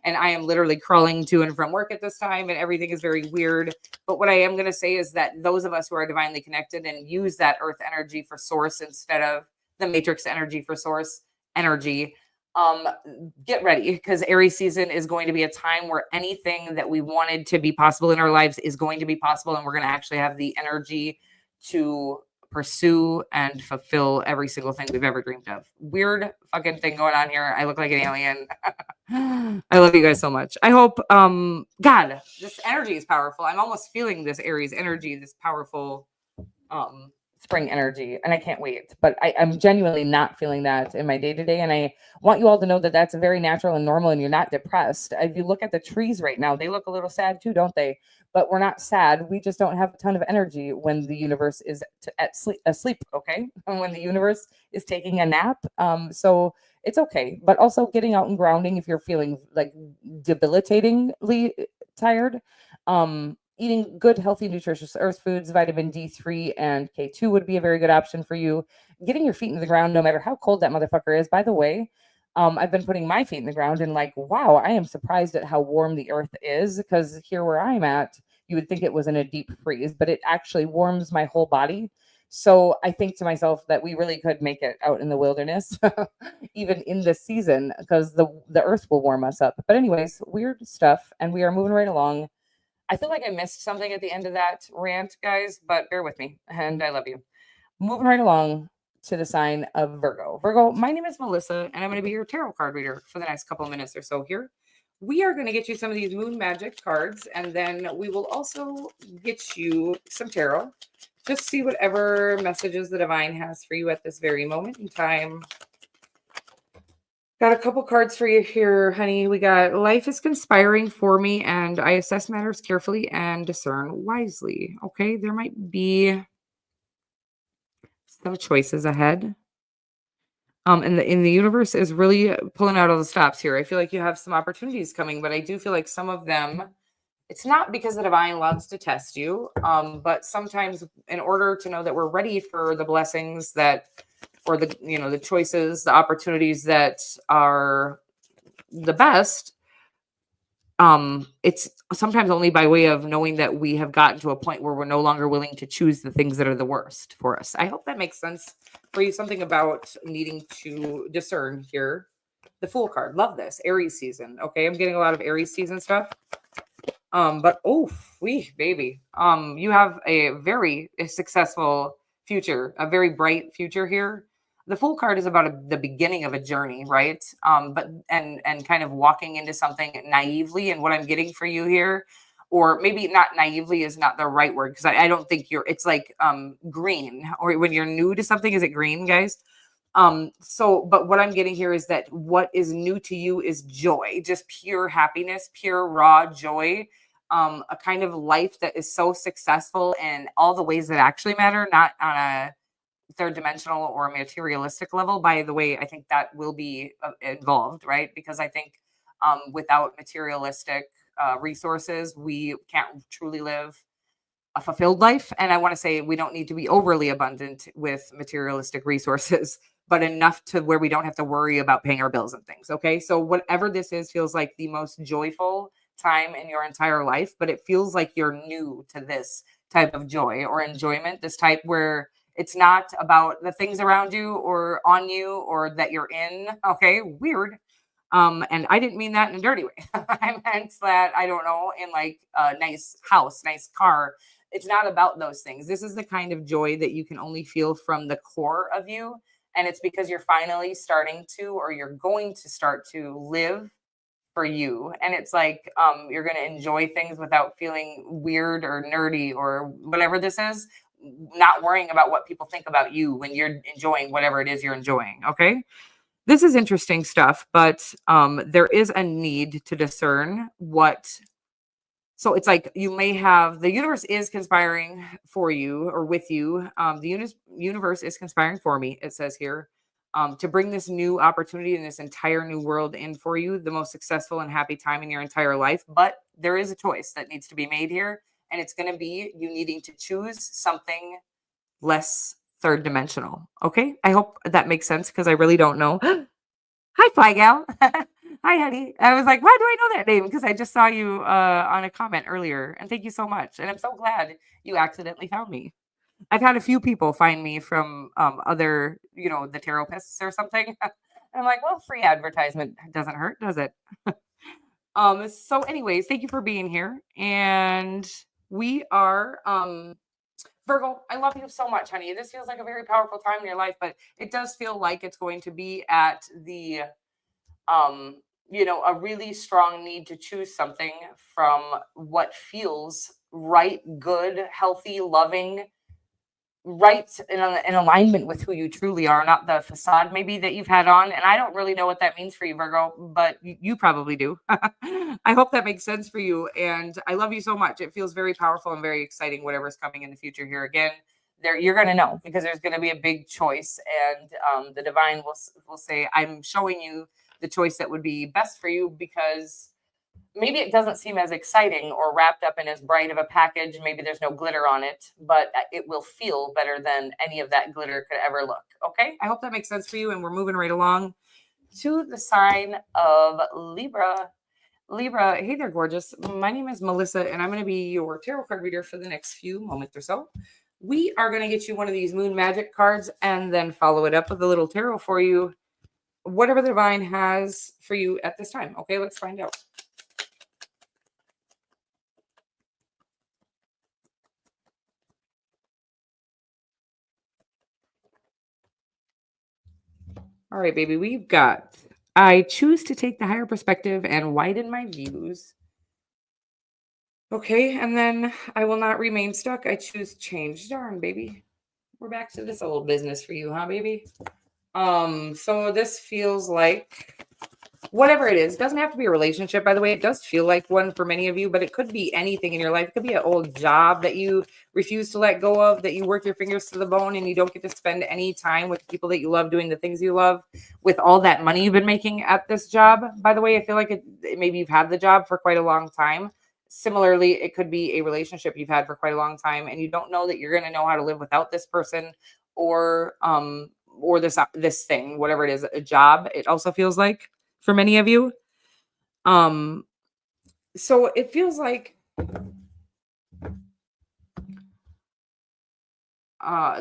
And I am literally crawling to and from work at this time, and everything is very weird. But what I am going to say is that those of us who are divinely connected and use that earth energy for source instead of the matrix energy for source energy, get ready, because Aries season is going to be a time where anything that we wanted to be possible in our lives is going to be possible. And we're going to actually have the energy to pursue and fulfill every single thing we've ever dreamed of. Weird fucking thing going on here. I look like an alien. I love you guys so much. I hope, God, this energy is powerful. I'm almost feeling this Aries energy, this powerful, spring energy, and I can't wait. But I'm genuinely not feeling that in my day-to-day, and I want you all to know that that's very natural and normal, and you're not depressed. If you look at the trees right now, they look a little sad too, don't they? But we're not sad. We just don't have a ton of energy when the universe is asleep, okay? And when the universe is taking a nap. So it's okay. But also getting out and grounding if you're feeling like debilitatingly tired. eating good, healthy, nutritious earth foods, vitamin D3 and K2 would be a very good option for you. Getting your feet in the ground, no matter how cold that motherfucker is. By the way, I've been putting my feet in the ground and like, wow, I am surprised at how warm the earth is, because here where I'm at, you would think it was in a deep freeze, but it actually warms my whole body. So I think to myself that we really could make it out in the wilderness, even in this season, because the earth will warm us up. But anyways, weird stuff, and we are moving right along. I feel like I missed something at the end of that rant, guys, but bear with me, and I love you. Moving right along to the sign of Virgo. Virgo, my name is Melissa, and I'm going to be your tarot card reader for the next couple of minutes or so here. We are going to get you some of these moon magic cards, and then we will also get you some tarot. Just see whatever messages the divine has for you at this very moment in time. Got a couple cards for you here, honey. We got life is conspiring for me, and I assess matters carefully and discern wisely. Okay, there might be some choices ahead. And the universe is really pulling out all the stops here. I feel like you have some opportunities coming, but I do feel like some of them, it's not because the divine loves to test you, but sometimes in order to know that we're ready for the blessings that, or the, you know, the choices, the opportunities that are the best, it's sometimes only by way of knowing that we have gotten to a point where we're no longer willing to choose the things that are the worst for us. I hope that makes sense for you. Something about needing to discern here. The Fool card, love this. Aries season. Okay, I'm getting a lot of Aries season stuff. But oh, baby. You have a very successful future, a very bright future here. The Fool card is about the beginning of a journey, right? But and kind of walking into something naively. And what I'm getting for you here, or maybe not naively is not the right word, because I don't think it's like green, or when you're new to something, is it green, guys? But what I'm getting here is that what is new to you is joy, just pure happiness, pure raw joy. A kind of life that is so successful in all the ways that actually matter, not on a third dimensional or materialistic level. By the way, I think that will be involved, right? Because I think without materialistic resources, we can't truly live a fulfilled life. And I want to say we don't need to be overly abundant with materialistic resources, but enough to where we don't have to worry about paying our bills and things. Okay. So whatever this is feels like the most joyful time in your entire life, but it feels like you're new to this type of joy or enjoyment, this type where it's not about the things around you or on you or that you're in. Okay. Weird. And I didn't mean that in a dirty way. I meant that, I don't know, in like a nice house, nice car. It's not about those things. This is the kind of joy that you can only feel from the core of you. And it's because you're finally starting to, or you're going to start to live for you. And it's like you're going to enjoy things without feeling weird or nerdy or whatever this is, not worrying about what people think about you when you're enjoying whatever it is you're enjoying. Okay. This is interesting stuff, but there is a need to discern what. So it's like you may have, the universe is conspiring for you or with you. The universe is conspiring for me, it says here, to bring this new opportunity and this entire new world in for you, the most successful and happy time in your entire life. But there is a choice that needs to be made here. And it's going to be you needing to choose something less third dimensional. Okay. I hope that makes sense, because I really don't know. Hi, Fly Gal. Hi, honey. I was like, why do I know that name? Because I just saw you on a comment earlier. And thank you so much. And I'm so glad you accidentally found me. I've had a few people find me from other, the Taropists or something. And I'm like, well, free advertisement doesn't hurt, does it? So anyways, thank you for being here. And we are Virgo, I love you so much, honey. This feels like a very powerful time in your life, but it does feel like it's going to be at the a really strong need to choose something from what feels right, good, healthy, loving, right in alignment with who you truly are, not the facade maybe that you've had on. And I don't really know what that means for you, Virgo, but you probably do. I hope that makes sense for you. And I love you so much. It feels very powerful and very exciting, whatever's coming in the future here. Again, you're going to know, because there's going to be a big choice. And the divine will say, I'm showing you the choice that would be best for you, because maybe it doesn't seem as exciting or wrapped up in as bright of a package. Maybe there's no glitter on it, but it will feel better than any of that glitter could ever look. Okay. I hope that makes sense for you. And we're moving right along to the sign of Libra. Libra, hey there, gorgeous. My name is Melissa, and I'm going to be your tarot card reader for the next few moments or so. We are going to get you one of these moon magic cards and then follow it up with a little tarot for you, whatever the divine has for you at this time. Okay, let's find out. All right, baby, we've got, I choose to take the higher perspective and widen my views. Okay, and then I will not remain stuck. I choose change. Darn, baby. We're back to this old business for you, huh, baby? So this feels like whatever it is, doesn't have to be a relationship, by the way. It does feel like one for many of you, but it could be anything in your life. It could be an old job that you refuse to let go of, that you work your fingers to the bone and you don't get to spend any time with people that you love doing the things you love with all that money you've been making at this job. By the way, I feel like maybe you've had the job for quite a long time. Similarly, it could be a relationship you've had for quite a long time and you don't know that you're going to know how to live without this person or this thing, whatever it is, a job. It also feels like for many of you. So it feels like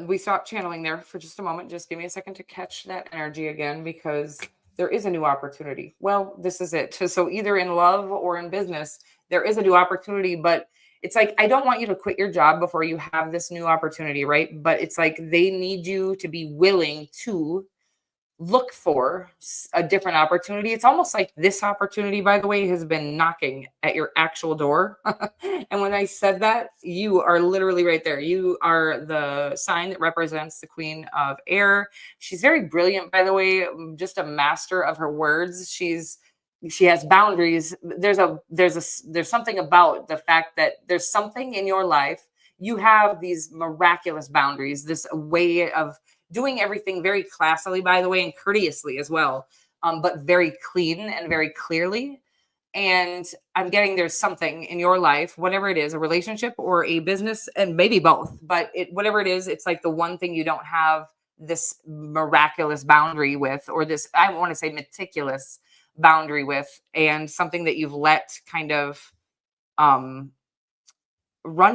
we stopped channeling there for just a moment. Just give me a second to catch that energy again, because there is a new opportunity. Well, this is it. So either in love or in business, there is a new opportunity, but it's like, I don't want you to quit your job before you have this new opportunity, right? But it's like they need you to be willing to look for a different opportunity. It's almost like this opportunity, by the way, has been knocking at your actual door. And when I said that, you are literally right there. You are the sign that represents the Queen of Air. She's very brilliant, by the way, just a master of her words. She has boundaries. There's something about the fact that there's something in your life. You have these miraculous boundaries, this way of doing everything very classily, by the way, and courteously as well, but very clean and very clearly. And I'm getting there's something in your life, whatever it is, a relationship or a business, and maybe both, but whatever it is, it's like the one thing you don't have this miraculous boundary with, or this, I want to say meticulous boundary with, and something that you've let kind of run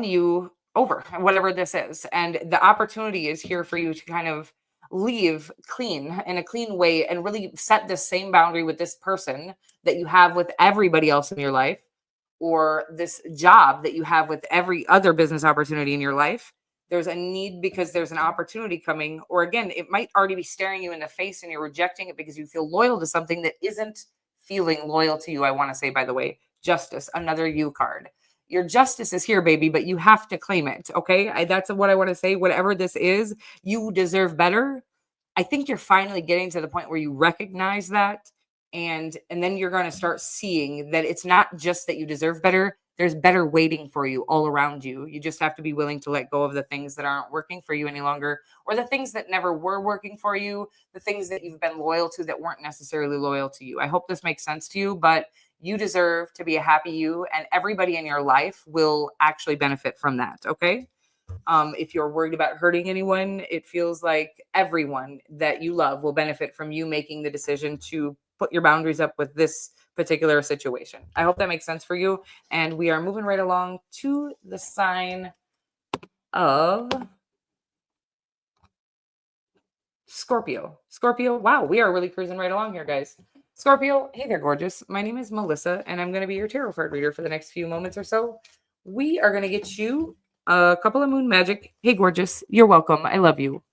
you over, whatever this is. And the opportunity is here for you to kind of leave clean in a clean way and really set the same boundary with this person that you have with everybody else in your life, or this job that you have with every other business opportunity in your life. There's a need because there's an opportunity coming, or again, it might already be staring you in the face and you're rejecting it because you feel loyal to something that isn't feeling loyal to you. I want to say, by the way, justice, another you card. Your justice is here, baby, but you have to claim it. Okay. That's what I want to say. Whatever this is, you deserve better. I think you're finally getting to the point where you recognize that. And then you're going to start seeing that it's not just that you deserve better. There's better waiting for you all around you. You just have to be willing to let go of the things that aren't working for you any longer, or the things that never were working for you, the things that you've been loyal to that weren't necessarily loyal to you. I hope this makes sense to you, but you deserve to be a happy you, and everybody in your life will actually benefit from that. Okay. If you're worried about hurting anyone, it feels like everyone that you love will benefit from you making the decision to put your boundaries up with this particular situation. I hope that makes sense for you. And we are moving right along to the sign of Scorpio. Scorpio, wow, we are really cruising right along here, guys. Scorpio, hey there, gorgeous. My name is Melissa, and I'm going to be your tarot card reader for the next few moments or so. We are going to get you a couple of moon magic. Hey, gorgeous. You're welcome. I love you.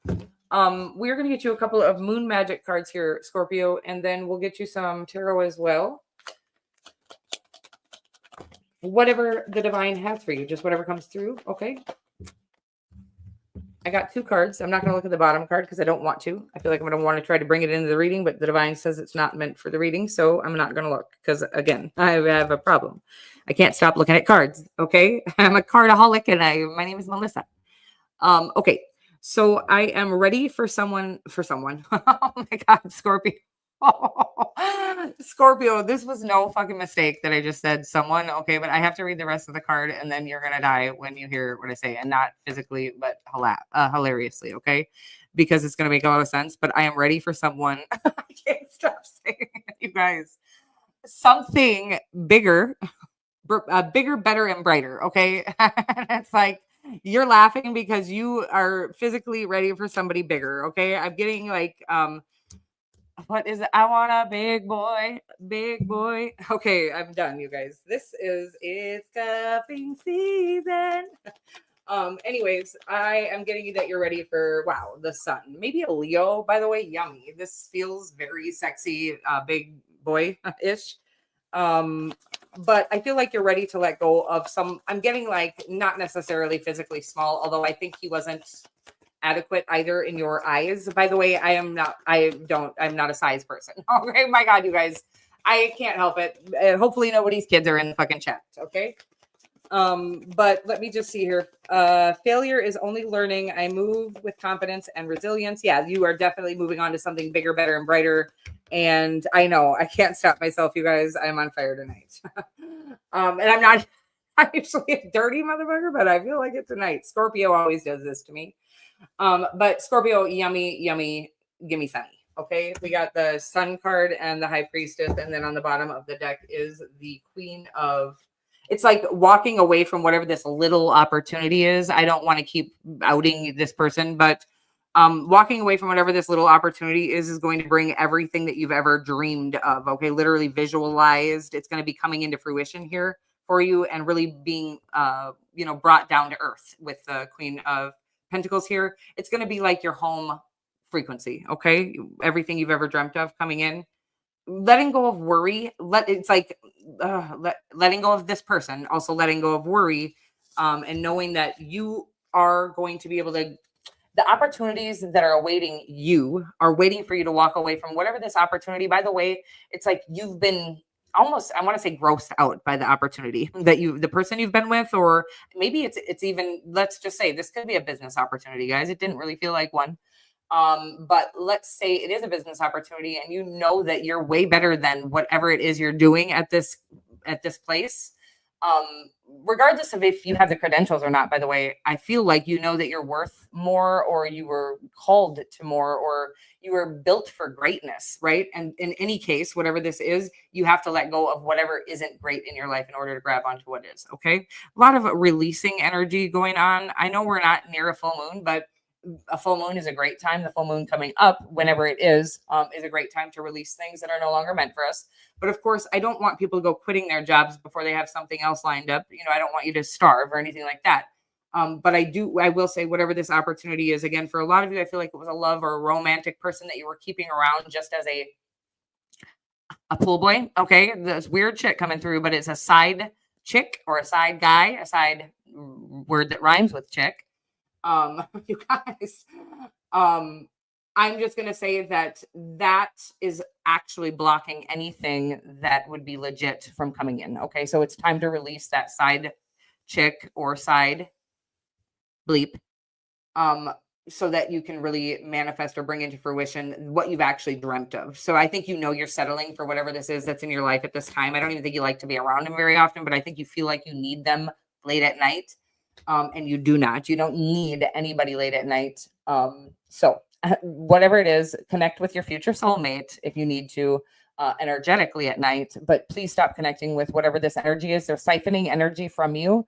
We're going to get you a couple of moon magic cards here, Scorpio, and then we'll get you some tarot as well. Whatever the divine has for you, just whatever comes through. Okay. I got two cards. I'm not going to look at the bottom card because I don't want to. I feel like I'm going to want to try to bring it into the reading, but the divine says it's not meant for the reading. So I'm not going to look because, again, I have a problem. I can't stop looking at cards. Okay. I'm a cardaholic and my name is Melissa. Okay. So I am ready for someone. Oh my God, Scorpio. Scorpio, this was no fucking mistake that I just said someone, okay, but I have to read the rest of the card and then you're gonna die when you hear what I say, and not physically, but hilariously, okay? Because it's gonna make a lot of sense. But I am ready for someone. I can't stop saying it, you guys. Something bigger, bigger, better, and brighter, okay? It's like you're laughing because you are physically ready for somebody bigger, okay? I'm getting like what is it? I want a big boy, big boy. Okay, I'm done, you guys. It's cuffing season. Anyways, I am getting you that you're ready for the sun. Maybe a Leo, by the way. Yummy. This feels very sexy, big boy-ish. But I feel like you're ready to let go of some. I'm getting like not necessarily physically small, although I think he wasn't adequate either in your eyes. By the way, I'm not a size person. Okay, my God, you guys, I can't help it. Hopefully nobody's kids are in the fucking chat. Okay. But let me just see here. Failure is only learning. I move with confidence and resilience. Yeah, you are definitely moving on to something bigger, better, and brighter. And I know I can't stop myself, you guys. I'm on fire tonight. And I'm usually a dirty motherfucker, but I feel like it tonight. Scorpio always does this to me. But Scorpio, yummy, yummy, gimme sunny. Okay, we got the Sun card and the High Priestess, and then on the bottom of the deck is the Queen of. It's like walking away from whatever this little opportunity is. I don't want to keep outing this person, but walking away from whatever this little opportunity is going to bring everything that you've ever dreamed of. Okay, literally visualized. It's going to be coming into fruition here for you, and really being, brought down to earth with the Queen of Pentacles here. It's going to be like your home frequency. Okay, everything you've ever dreamt of coming in. Letting go of worry. Letting go of this person. Also letting go of worry, and knowing that you are going to be able to. The opportunities that are awaiting you are waiting for you to walk away from whatever this opportunity. By the way, it's like you've been almost, I want to say, grossed out by the opportunity that the person you've been with, or maybe it's even, let's just say this could be a business opportunity, guys. It didn't really feel like one. But let's say it is a business opportunity and you know that you're way better than whatever it is you're doing at this place. Regardless of if you have the credentials or not, by the way, I feel like you know that you're worth more, or you were called to more, or you were built for greatness, right? And in any case, whatever this is, you have to let go of whatever isn't great in your life in order to grab onto what is, okay? A lot of releasing energy going on. I know we're not near a full moon, but a full moon is a great time. The full moon coming up, whenever it is a great time to release things that are no longer meant for us. But of course, I don't want people to go quitting their jobs before they have something else lined up. I don't want you to starve or anything like that. But I will say, whatever this opportunity is, again, for a lot of you, I feel like it was a love or a romantic person that you were keeping around just as a pool boy. Okay. This weird shit coming through, but it's a side chick or a side guy, a side word that rhymes with chick. You guys, I'm just going to say that is actually blocking anything that would be legit from coming in. Okay. So it's time to release that side chick or side bleep, so that you can really manifest or bring into fruition what you've actually dreamt of. So I think you're settling for whatever this is that's in your life at this time. I don't even think you like to be around them very often, but I think you feel like you need them late at night. And you do not. You don't need anybody late at night. So whatever it is, connect with your future soulmate if you need to, energetically at night. But please stop connecting with whatever this energy is. They're siphoning energy from you.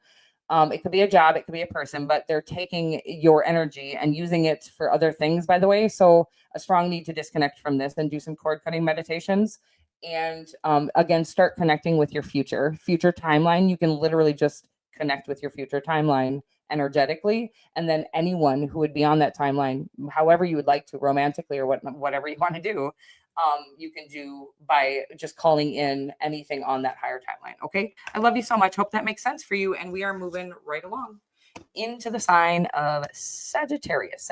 It could be a job, it could be a person, but they're taking your energy and using it for other things, by the way. So a strong need to disconnect from this and do some cord cutting meditations. And again, start connecting with your future timeline. You can literally just connect with your future timeline energetically, and then anyone who would be on that timeline, however you would like to, romantically or whatever you want to do, you can do by just calling in anything on that higher timeline. Okay, I love you so much. Hope that makes sense for you. And we are moving right along into the sign of Sagittarius.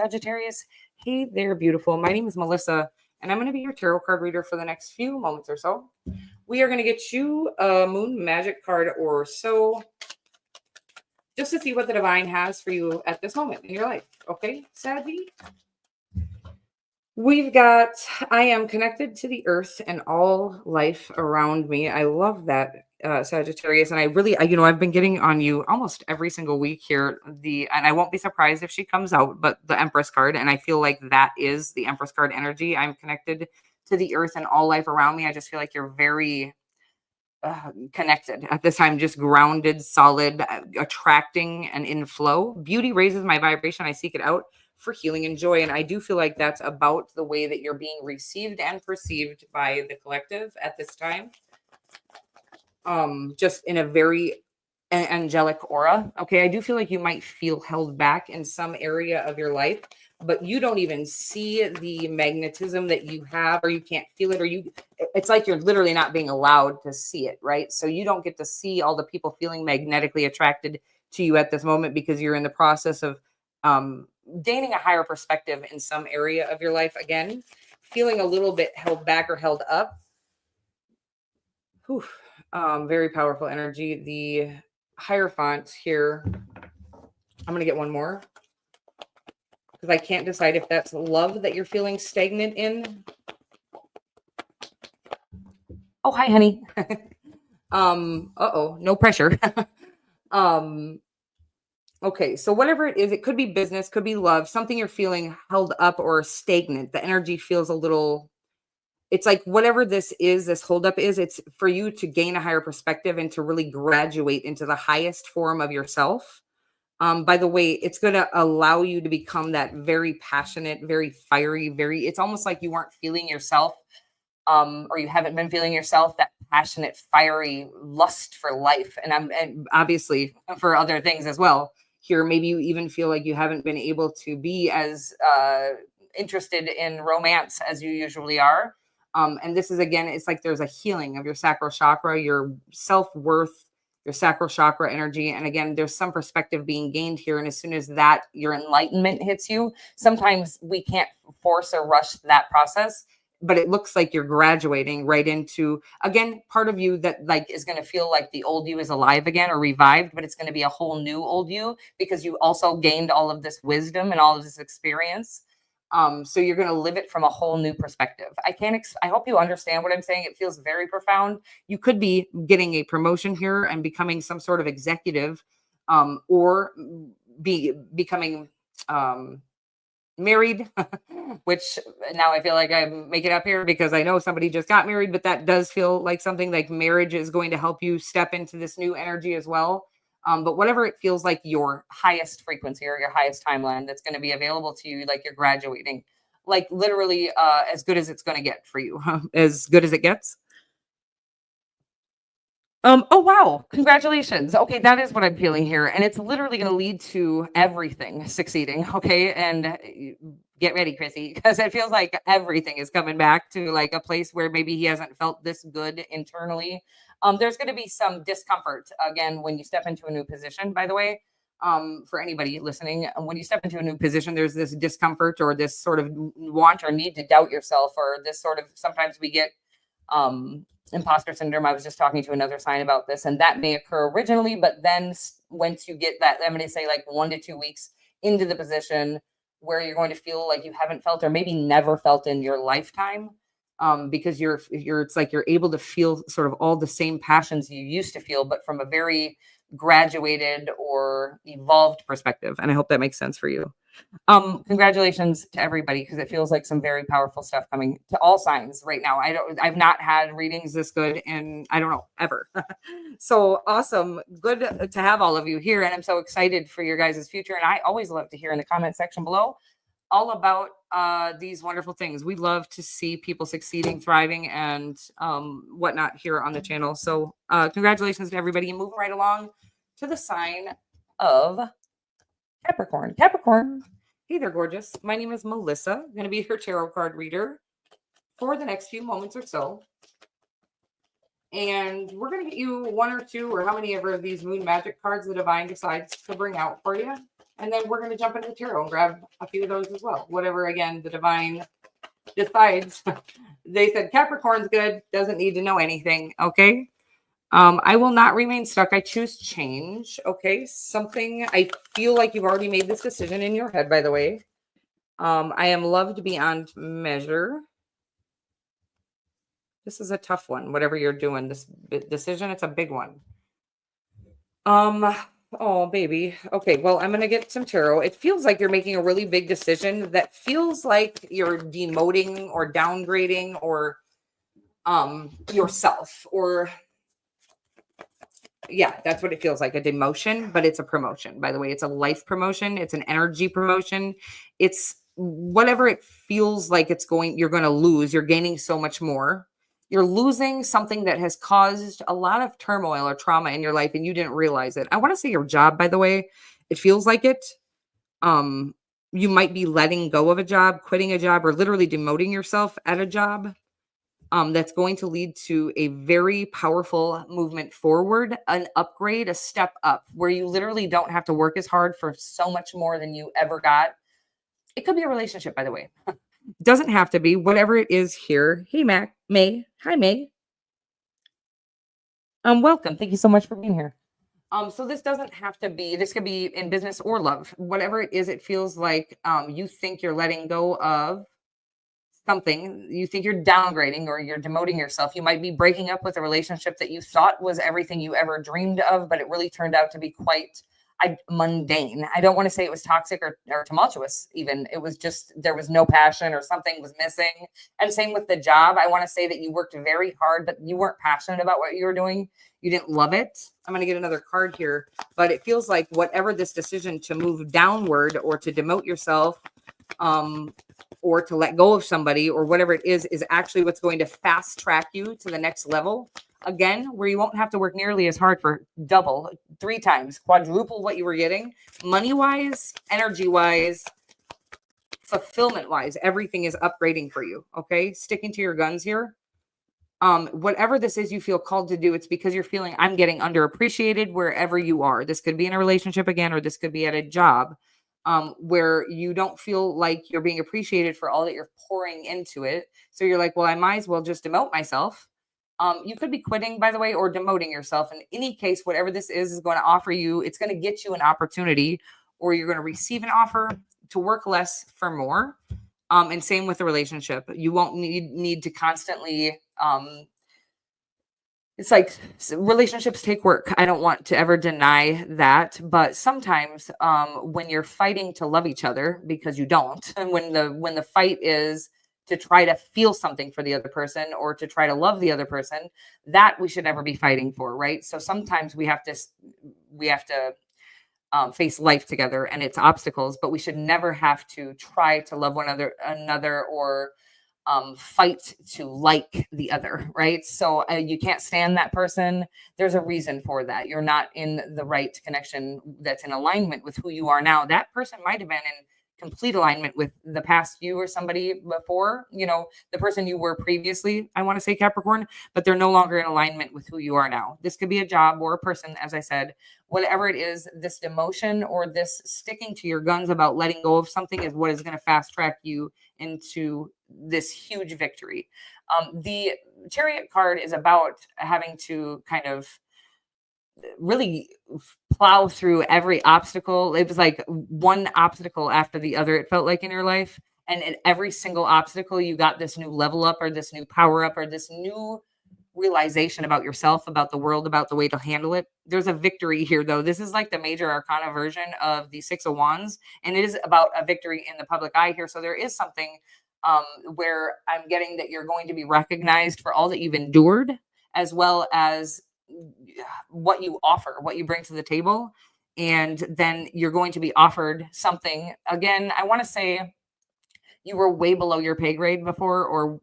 Hey there, beautiful. My name is Melissa, and I'm going to be your tarot card reader for the next few moments or so. We are going to get you a moon magic card or so, just to see what the divine has for you at this moment in your life. Okay, Saggy? We've got, I am connected to the earth and all life around me. I love that, Sagittarius. And I've been getting on you almost every single week here. And I won't be surprised if she comes out, but the Empress card. And I feel like that is the Empress card energy. I'm connected to the earth and all life around me. I just feel like you're very connected at this time, just grounded, solid, attracting and in flow. Beauty raises my vibration. I seek it out for healing and joy. And I do feel like that's about the way that you're being received and perceived by the collective at this time. Just in a very angelic aura. Okay. I do feel like you might feel held back in some area of your life, but you don't even see the magnetism that you have, or you can't feel it, it's like you're literally not being allowed to see it, right? So you don't get to see all the people feeling magnetically attracted to you at this moment because you're in the process of gaining a higher perspective in some area of your life. Again, feeling a little bit held back or held up. Whew. Very powerful energy. The Hierophant here. I'm going to get one more because I can't decide if that's love that you're feeling stagnant in. Oh, hi, honey. Uh-oh, no pressure. Okay, so whatever it is, it could be business, could be love, something you're feeling held up or stagnant. The energy feels a little, it's like whatever this is, this holdup is, it's for you to gain a higher perspective and to really graduate into the highest form of yourself. By the way, it's going to allow you to become that very passionate, very fiery, it's almost like you weren't feeling yourself, or you haven't been feeling yourself, that passionate, fiery lust for life. And obviously for other things as well. Here, maybe you even feel like you haven't been able to be as interested in romance as you usually are. And this is, again, it's like there's a healing of your sacral chakra, your self-worth, your sacral chakra energy. And again, there's some perspective being gained here. And as soon as that, your enlightenment hits you, sometimes we can't force or rush that process, but it looks like you're graduating right into, again, part of you that like is going to feel like the old you is alive again or revived, but it's going to be a whole new old you because you also gained all of this wisdom and all of this experience. So you're going to live it from a whole new perspective. I hope you understand what I'm saying. It feels very profound. You could be getting a promotion here and becoming some sort of executive, or becoming married, which now I feel like I'm making up here because I know somebody just got married, but that does feel like something like marriage is going to help you step into this new energy as well. But whatever it feels like your highest frequency or your highest timeline that's going to be available to you, like you're graduating, like literally as good as it's going to get for you, as good as it gets. Oh wow, congratulations. Okay, that is what I'm feeling here. And it's literally going to lead to everything succeeding. Okay. And get ready, Chrissy, because it feels like everything is coming back to like a place where maybe he hasn't felt this good internally. There's going to be some discomfort again when you step into a new position, by the way. For anybody listening, when you step into a new position, there's this discomfort or this sort of want or need to doubt yourself, or this sort of, sometimes we get imposter syndrome. I was just talking to another sign about this, and that may occur originally, but then once you get that, I'm going to say like 1 to 2 weeks into the position where you're going to feel like you haven't felt or maybe never felt in your lifetime, because it's like you're able to feel sort of all the same passions you used to feel, but from a very graduated or evolved perspective. And I hope that makes sense for you. Congratulations to everybody, because it feels like some very powerful stuff coming to all signs right now. I've not had readings this good in, I don't know, ever. So awesome. Good to have all of you here. And I'm so excited for your guys' future. And I always love to hear in the comment section below all about these wonderful things. We love to see people succeeding, thriving, and whatnot here on the channel. So congratulations to everybody. And moving right along to the sign of Capricorn. Capricorn. Hey there, gorgeous. My name is Melissa. I'm going to be your tarot card reader for the next few moments or so. And we're going to get you 1 or 2 or how many ever of these moon magic cards the divine decides to bring out for you. And then we're going to jump into the tarot and grab a few of those as well. Whatever, again, the divine decides. They said Capricorn's good, doesn't need to know anything. Okay. I will not remain stuck. I choose change. Okay. Something, I feel like you've already made this decision in your head, by the way. I am loved beyond measure. This is a tough one. Whatever you're doing, this decision, it's a big one. Um, oh baby. Okay, well, I'm gonna get some tarot. It feels like you're making a really big decision that feels like you're demoting or downgrading or yourself, or yeah, that's what it feels like, a demotion, but it's a promotion. By the way, it's a life promotion, it's an energy promotion. It's whatever it feels like you're going to lose, you're gaining so much more. You're losing something that has caused a lot of turmoil or trauma in your life and you didn't realize it. I want to say your job, by the way. It feels like it. Um you might be letting go of a job, quitting a job, or literally demoting yourself at a job, that's going to lead to a very powerful movement forward, an upgrade, a step up, where you literally don't have to work as hard for so much more than you ever got. It could be a relationship, by the way. Doesn't have to be, whatever it is here. Hey, May. Hi, May. Welcome. Thank you so much for being here. So this doesn't have to be, this could be in business or love. Whatever it is, it feels like you think you're letting go of something, you think you're downgrading or you're demoting yourself. You might be breaking up with a relationship that you thought was everything you ever dreamed of, but it really turned out to be quite mundane. I don't want to say it was toxic or tumultuous, even. It was just, there was no passion or something was missing. And same with the job. I want to say that you worked very hard, but you weren't passionate about what you were doing. You didn't love it. I'm going to get another card here, but it feels like whatever this decision to move downward or to demote yourself, or to let go of somebody or whatever it is actually what's going to fast track you to the next level. Again, where you won't have to work nearly as hard for double, 3 times, quadruple what you were getting, money-wise, energy-wise, fulfillment-wise. Everything is upgrading for you, okay? Sticking to your guns here. Whatever this is you feel called to do, it's because you're feeling I'm getting underappreciated wherever you are. This could be in a relationship again, or this could be at a job. Where you don't feel like you're being appreciated for all that you're pouring into it. So you're like, well, I might as well just demote myself. You could be quitting, by the way, or demoting yourself. In any case, whatever this is going to offer you, it's going to get you an opportunity, or you're going to receive an offer to work less for more. And same with the relationship. You won't need to constantly it's like relationships take work. I don't want to ever deny that, but sometimes when you're fighting to love each other because you don't, and when the fight is to try to feel something for the other person or to try to love the other person, that we should never be fighting for, right? So sometimes we have to face life together and its obstacles, but we should never have to try to love one another or fight to like the other, right? So you can't stand that person. There's a reason for that. You're not in the right connection that's in alignment with who you are now. That person might have been in complete alignment with the past you or somebody before, the person you were previously, I want to say Capricorn, but they're no longer in alignment with who you are now. This could be a job or a person, as I said. Whatever it is, this demotion or this sticking to your guns about letting go of something is what is going to fast track you into this huge victory. The Chariot card is about having to kind of really plow through every obstacle. It was like one obstacle after the other, it felt like, in your life. And in every single obstacle, you got this new level up or this new power up or this new realization about yourself, about the world, about the way to handle it. There's a victory here, though. This is like the major arcana version of the Six of Wands, and it is about a victory in the public eye here. So there is something where I'm getting that you're going to be recognized for all that you've endured, as well as what you offer, what you bring to the table. And then you're going to be offered something. Again, I want to say you were way below your pay grade before, or,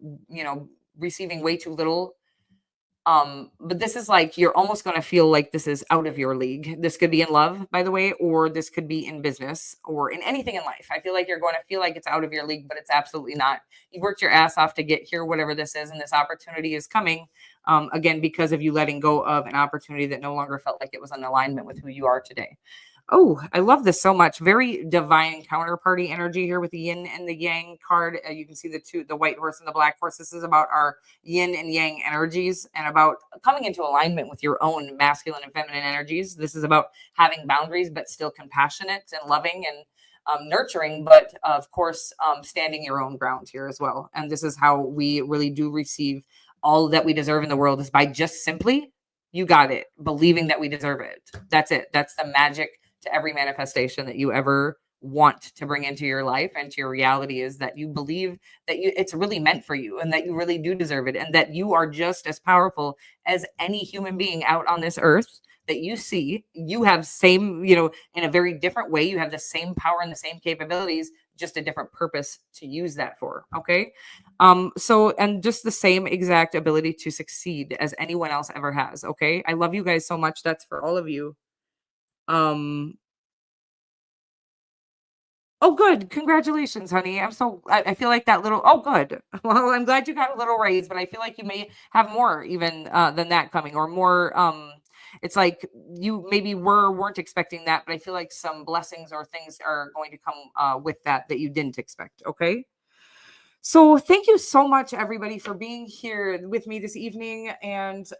receiving way too little. But this is like, you're almost going to feel like this is out of your league. This could be in love, by the way, or this could be in business or in anything in life. I feel like you're going to feel like it's out of your league, but it's absolutely not. You've worked your ass off to get here, whatever this is, and this opportunity is coming, again, because of you letting go of an opportunity that no longer felt like it was in alignment with who you are today. Oh, I love this so much. Very divine counterparty energy here with the yin and the yang card. You can see the white horse and the black horse. This is about our yin and yang energies and about coming into alignment with your own masculine and feminine energies. This is about having boundaries, but still compassionate and loving and nurturing, but of course, standing your own ground here as well. And this is how we really do receive all that we deserve in the world, is by just simply, you got it, believing that we deserve it. That's it. That's the magic to every manifestation that you ever want to bring into your life and to your reality, is that you believe that it's really meant for you, and that you really do deserve it, and that you are just as powerful as any human being out on this earth that you see. You have same, in a very different way, you have the same power and the same capabilities, just a different purpose to use that for. Okay. So, and just the same exact ability to succeed as anyone else ever has. Okay. I love you guys so much. That's for all of you. Um, Oh, good. Congratulations, honey. I feel like that little, oh, good. Well, I'm glad you got a little raise, but I feel like you may have more even than that coming, or more. It's like you maybe weren't expecting that, but I feel like some blessings or things are going to come with that you didn't expect. Okay. So thank you so much, everybody, for being here with me this evening. And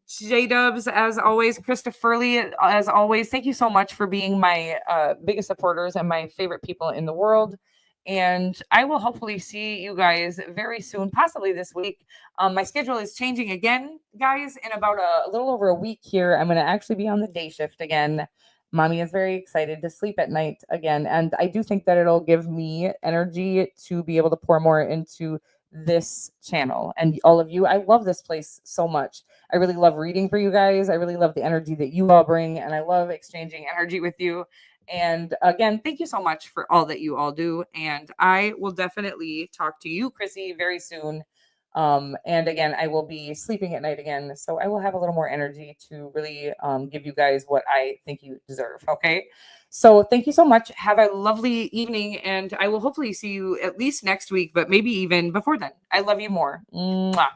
J-Dubs, as always, Christopher Lee, as always, thank you so much for being my biggest supporters and my favorite people in the world. And I will hopefully see you guys very soon, possibly this week. My schedule is changing again, guys, in about a little over a week here. I'm going to actually be on the day shift again. Mommy is very excited to sleep at night again. And I do think that it'll give me energy to be able to pour more into this channel and all of you. I love this place so much. I really love reading for you guys. I really love the energy that you all bring, and I love exchanging energy with you. And again, thank you so much for all that you all do. And I will definitely talk to you, Chrissy, very soon. And again, I will be sleeping at night again, so I will have a little more energy to really give you guys what I think you deserve. Okay. So thank you so much. Have a lovely evening, and I will hopefully see you at least next week, but maybe even before then. I love you more. Mwah.